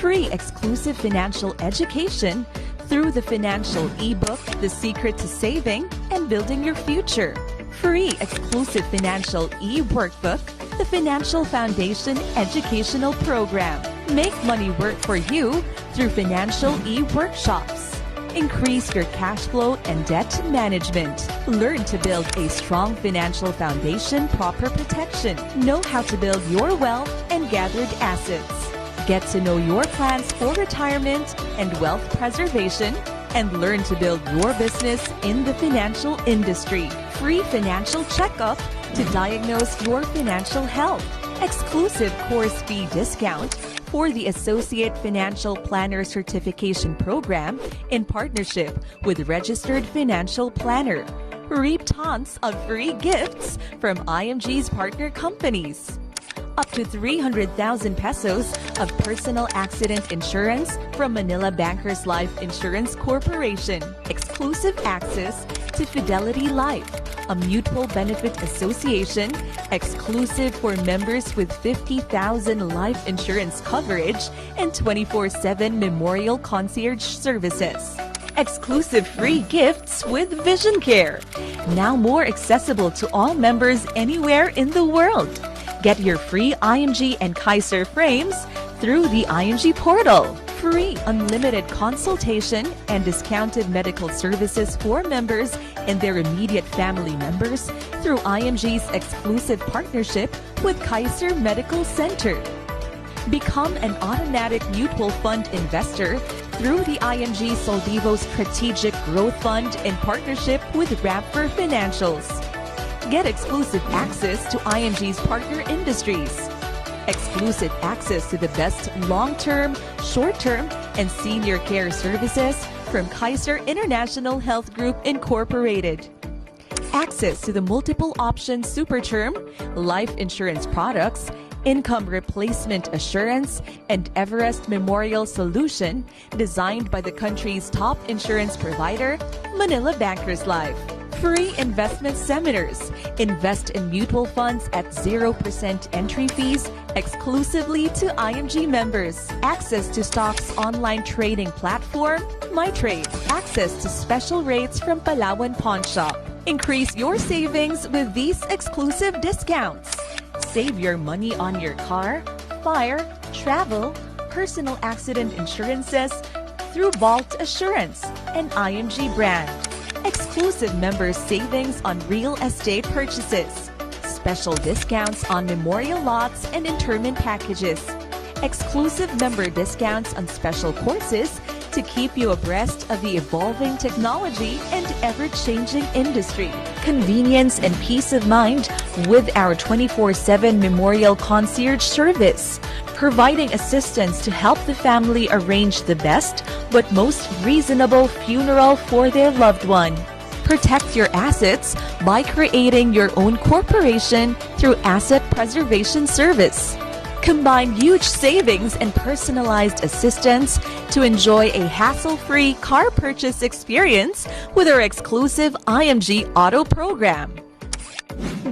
Free exclusive financial education through the financial ebook, The Secret to Saving and Building Your Future. Free exclusive financial e-workbook, the Financial Foundation Educational Program. Make money work for you through financial e-workshops. Increase your cash flow and debt management. Learn to build a strong financial foundation, proper protection. Know how to build your wealth and gathered assets. Get to know your plans for retirement and wealth preservation, and learn to build your business in the financial industry. Free financial checkup to diagnose your financial health. Exclusive course fee discount for the Associate Financial Planner Certification Program in partnership with Registered Financial Planner. Reap tons of free gifts from IMG's partner companies. Up to 300,000 pesos of personal accident insurance from Manila Bankers Life Insurance Corporation. Exclusive access to Fidelity Life, a mutual benefit association exclusive for members with 50,000 life insurance coverage and 24/7 memorial concierge services. Exclusive free gifts with Vision Care, now more accessible to all members anywhere in the world. Get your free IMG and Kaiser frames through the IMG portal. free unlimited consultation and discounted medical services for members and their immediate family members through IMG's exclusive partnership with Kaiser Medical Center. Become an automatic mutual fund investor through the IMG Soldivo Strategic Growth Fund in partnership with Rapper Financials. Get exclusive access to IMG's partner industries. Exclusive access to the best long-term, short-term, and senior care services from Kaiser International Health Group Incorporated. Access to the multiple option super term, life insurance products, income replacement assurance, and Everest Memorial Solution designed by the country's top insurance provider, Manila Bankers Life. Free investment seminars. Invest in mutual funds at 0% entry fees exclusively to IMG members. Access to stocks online trading platform, MyTrade. Access to special rates from Palawan Pawn Shop. Increase your savings with these exclusive discounts. Save your money on your car, fire, travel, personal accident insurances through Vault Assurance and IMG brand. Exclusive member savings on real estate purchases. Special discounts on memorial lots and interment packages. Exclusive member discounts on special courses to keep you abreast of the evolving technology and ever-changing industry. Convenience and peace of mind with our 24/7 Memorial Concierge Service, providing assistance to help the family arrange the best but most reasonable funeral for their loved one. Protect your assets by creating your own corporation through Asset Preservation Service. Combine huge savings and personalized assistance to enjoy a hassle-free car purchase experience with our exclusive IMG Auto program.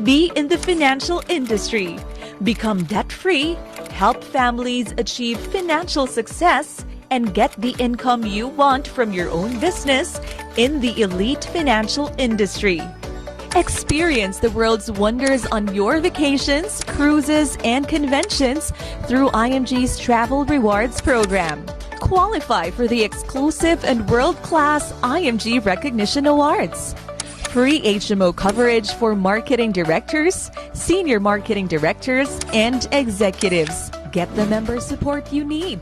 Be in the financial industry. Become debt-free, help families achieve financial success, and get the income you want from your own business in the elite financial industry. Experience the world's wonders on your vacations, cruises, and conventions through IMG's Travel Rewards program. Qualify for the exclusive and world-class IMG Recognition Awards. Free HMO coverage for marketing directors, senior marketing directors, and executives. Get the member support you need.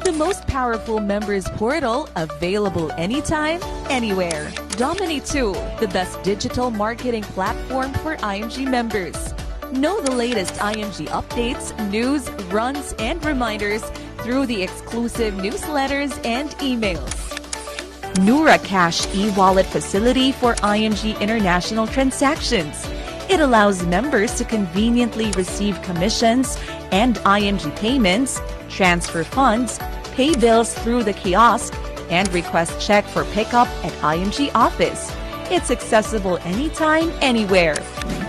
The most powerful members portal available anytime, anywhere. Domini 2, the best digital marketing platform for IMG members. Know the latest IMG updates, news, runs, and reminders through the exclusive newsletters and emails. Nura Cash e-wallet facility for IMG international transactions. It allows members to conveniently receive commissions and IMG payments, transfer funds, pay bills through the kiosk, and request check for pickup at IMG office. It's accessible anytime, anywhere.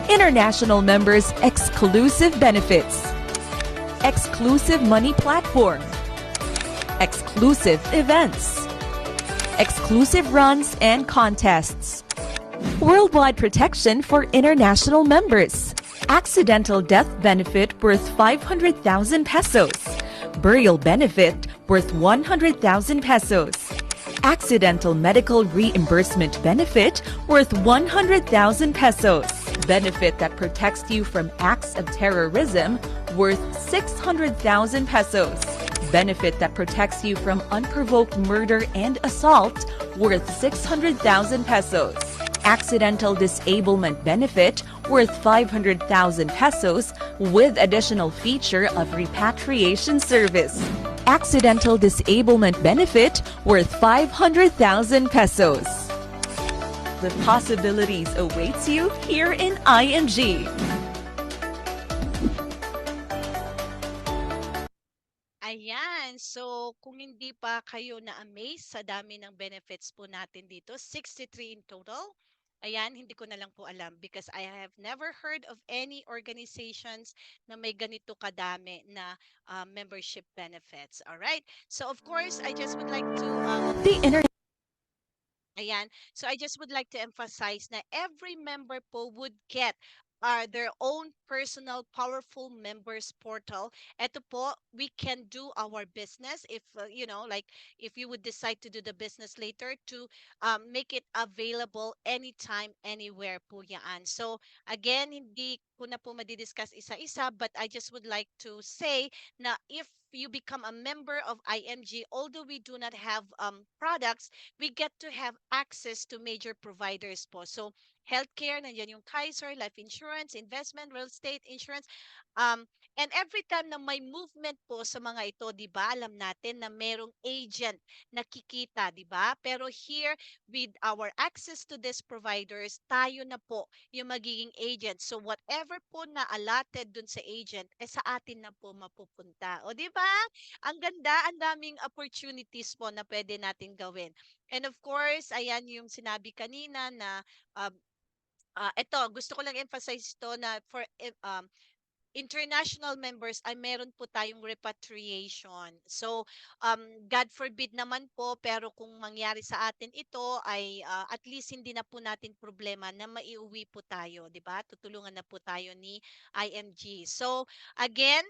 International members exclusive benefits. Exclusive money platform. Exclusive events. Exclusive runs and contests. Worldwide protection for international members. Accidental death benefit worth 500,000 pesos. Burial benefit worth 100,000 pesos. Accidental medical reimbursement benefit worth 100,000 pesos. Benefit that protects you from acts of terrorism worth 600,000 pesos. Benefit that protects you from unprovoked murder and assault worth 600,000 pesos. Accidental disablement benefit worth 500,000 pesos with additional feature of repatriation service. Accidental disablement benefit worth 500,000 pesos. The possibilities awaits you here in IMG. Ayan. So, kung hindi pa kayo na-amaze sa dami ng benefits po natin dito, 63 in total. Ayan, hindi ko na lang po alam because I have never heard of any organizations na may ganito kadami na membership benefits. All right. So, of course, I just would like to The Inter- Ayan. So I just would like to emphasize na every member po would get their own personal, powerful members portal. Ito po, we can do our business if, like if you would decide to do the business later to make it available anytime, anywhere po yan. So, again, hindi ko na po madidiscuss isa-isa, but I just would like to say na if you become a member of IMG, although we do not have products, we get to have access to major providers po. So, healthcare, nandiyan yung Kaiser, life insurance, investment, real estate, insurance. Um, and every time na may movement po sa mga ito, di ba, alam natin na merong agent nakikita, di ba? Pero here, with our access to these providers, tayo na po yung magiging agent. So whatever po na allotted dun sa agent, sa atin na po mapupunta. O di ba? Ang ganda, ang daming opportunities po na pwede natin gawin. And of course, ayan yung sinabi kanina na um, ito, gusto ko lang emphasize to na for international members ay meron po tayong repatriation. So, God forbid naman po, pero kung mangyari sa atin ito ay at least hindi na po natin problema na maiuwi po tayo, 'di ba? Tutulungan na po tayo ni IMG. So, again,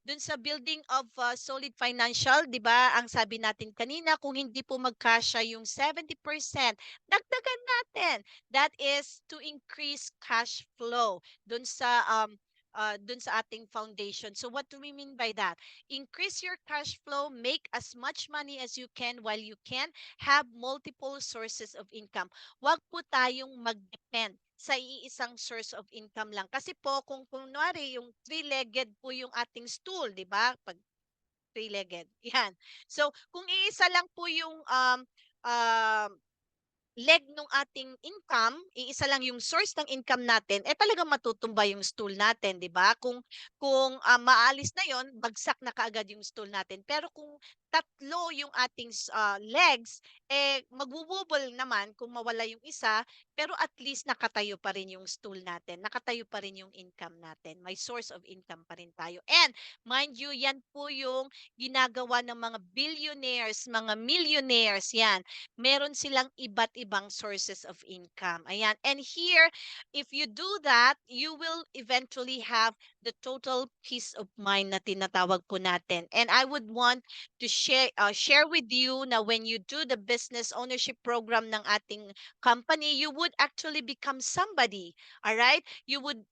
dun sa building of solid financial, 'di ba? Ang sabi natin kanina, kung hindi po magkasya yung 70%, dagdagan natin. That is to increase cash flow dun sa dun sa ating foundation. So what do we mean by that? Increase your cash flow, make as much money as you can while you can, have multiple sources of income. Huwag po tayong mag-depend sa iisang source of income lang. Kasi po, kung kunwari, yung three-legged po yung ating stool, di ba? Pag three-legged. Yan. So, kung iisa lang po yung um, leg nung ating income, iisa lang yung source ng income natin, eh talagang matutumba yung stool natin, 'di ba? Kung maalis na 'yon, bagsak na kaagad yung stool natin. Pero kung tatlo yung ating legs, eh magwububol naman kung mawala yung isa, pero at least nakatayo pa rin yung stool natin, nakatayo pa rin yung income natin. May source of income pa rin tayo. And mind you, yan po yung ginagawa ng mga billionaires, mga millionaires, yan meron silang iba't ibang sources of income. Ayan. And here, if you do that, you will eventually have the total peace of mind na tinatawag po natin. And I would want to share with you na when you do the business ownership program ng ating company, you would actually become somebody. All right? You would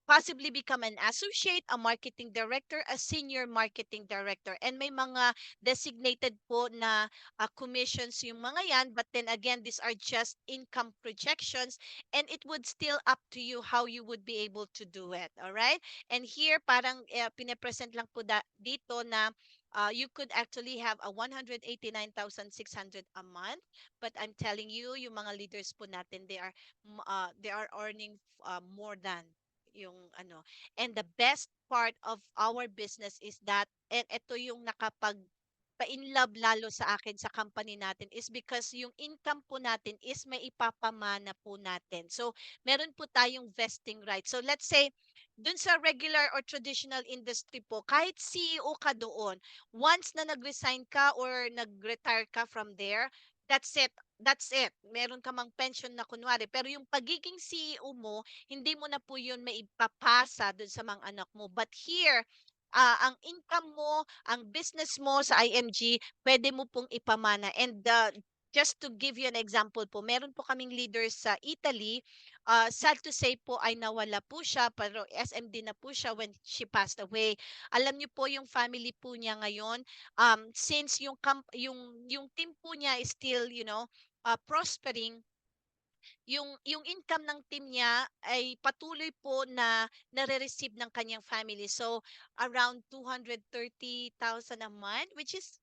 possibly become an associate, a marketing director, a senior marketing director. And may mga designated po na commissions yung mga yan, but then again, these are just income projections, and it would still up to you how you would be able to do it. All right? And here parang pinapresent lang po dito na you could actually have a 189,600 a month, but I'm telling you, yung mga leaders po natin, they are earning more than yung ano. And the best part of our business is that, and ito yung nakapag pa-inlove lalo sa akin sa company natin, is because yung income po natin is may ipapamana po natin. So, meron po tayong vesting right. So, let's say, dun sa regular or traditional industry po, kahit CEO ka doon, once na nag-resign ka or nag-retire ka from there, that's it. That's it. Meron ka mang pension na kunwari. Pero yung pagiging CEO mo, hindi mo na po yun maipapasa dun sa mga anak mo. But here, ang income mo, ang business mo sa IMG, pwede mo pong ipamana. And just to give you an example po, meron po kaming leaders sa Italy. Sad to say po ay nawala po siya, pero SMD na po siya when she passed away. Alam niyo po yung family po niya ngayon, since yung team po niya is still, prospering, yung income ng team niya ay patuloy po na nare-receive ng kanyang family. So, around 230,000 a month, which is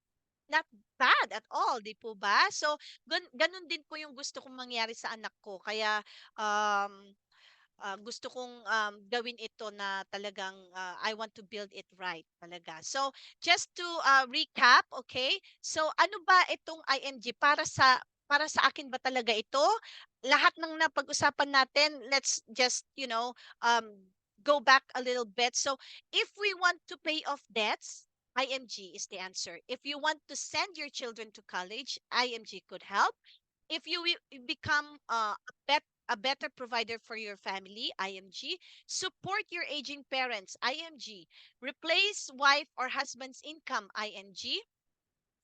not bad at all, di po ba? So, ganun din po yung gusto kong mangyari sa anak ko. Kaya, um, gusto kong gawin ito na talagang I want to build it right talaga. So, just to recap, okay? So, ano ba itong IMG? Para sa akin ba talaga ito? Lahat ng napag-usapan natin, let's just, go back a little bit. So, if we want to pay off debts, IMG is the answer. If you want to send your children to college, IMG could help. If you become a better provider for your family, IMG. Support your aging parents, IMG. Replace wife or husband's income, IMG.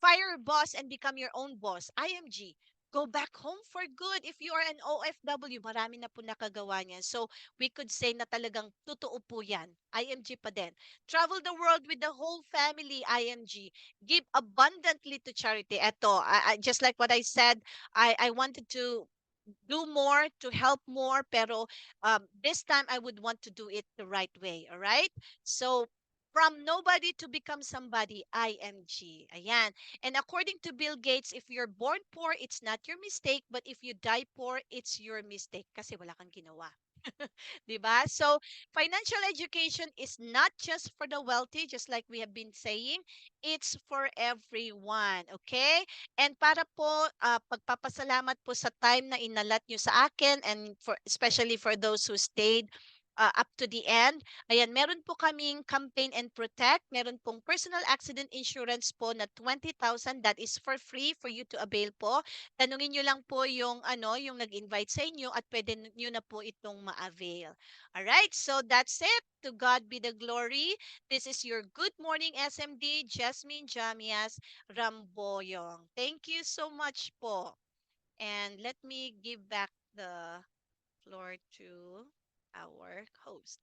Fire your boss and become your own boss, IMG. Go back home for good. If you are an OFW, marami na po nakagawa niyan. So, we could say na talagang totoo po yan. IMG pa din. Travel the world with the whole family, IMG. Give abundantly to charity. Eto, just like what I said, I wanted to do more, to help more, pero this time I would want to do it the right way, all right? So, from nobody to become somebody, IMG. Ayan. And according to Bill Gates, if you're born poor, it's not your mistake, but if you die poor, it's your mistake kasi wala kang ginawa. 'Di ba? So, financial education is not just for the wealthy, just like we have been saying, it's for everyone, okay? And para po pagpapasalamat po sa time na inalat nyo sa akin, and for especially for those who stayed up to the end. Ayan, meron po kaming campaign and protect. Meron pong personal accident insurance po na 20,000, that is for free for you to avail po. Tanungin nyo lang po yung yung nag-invite sa inyo at pwede nyo na po itong ma-avail. Alright, so that's it. To God be the glory. This is your Good Morning SMD, Jasmin Jamias Ramboyong. Thank you so much po. And let me give back the floor to our host.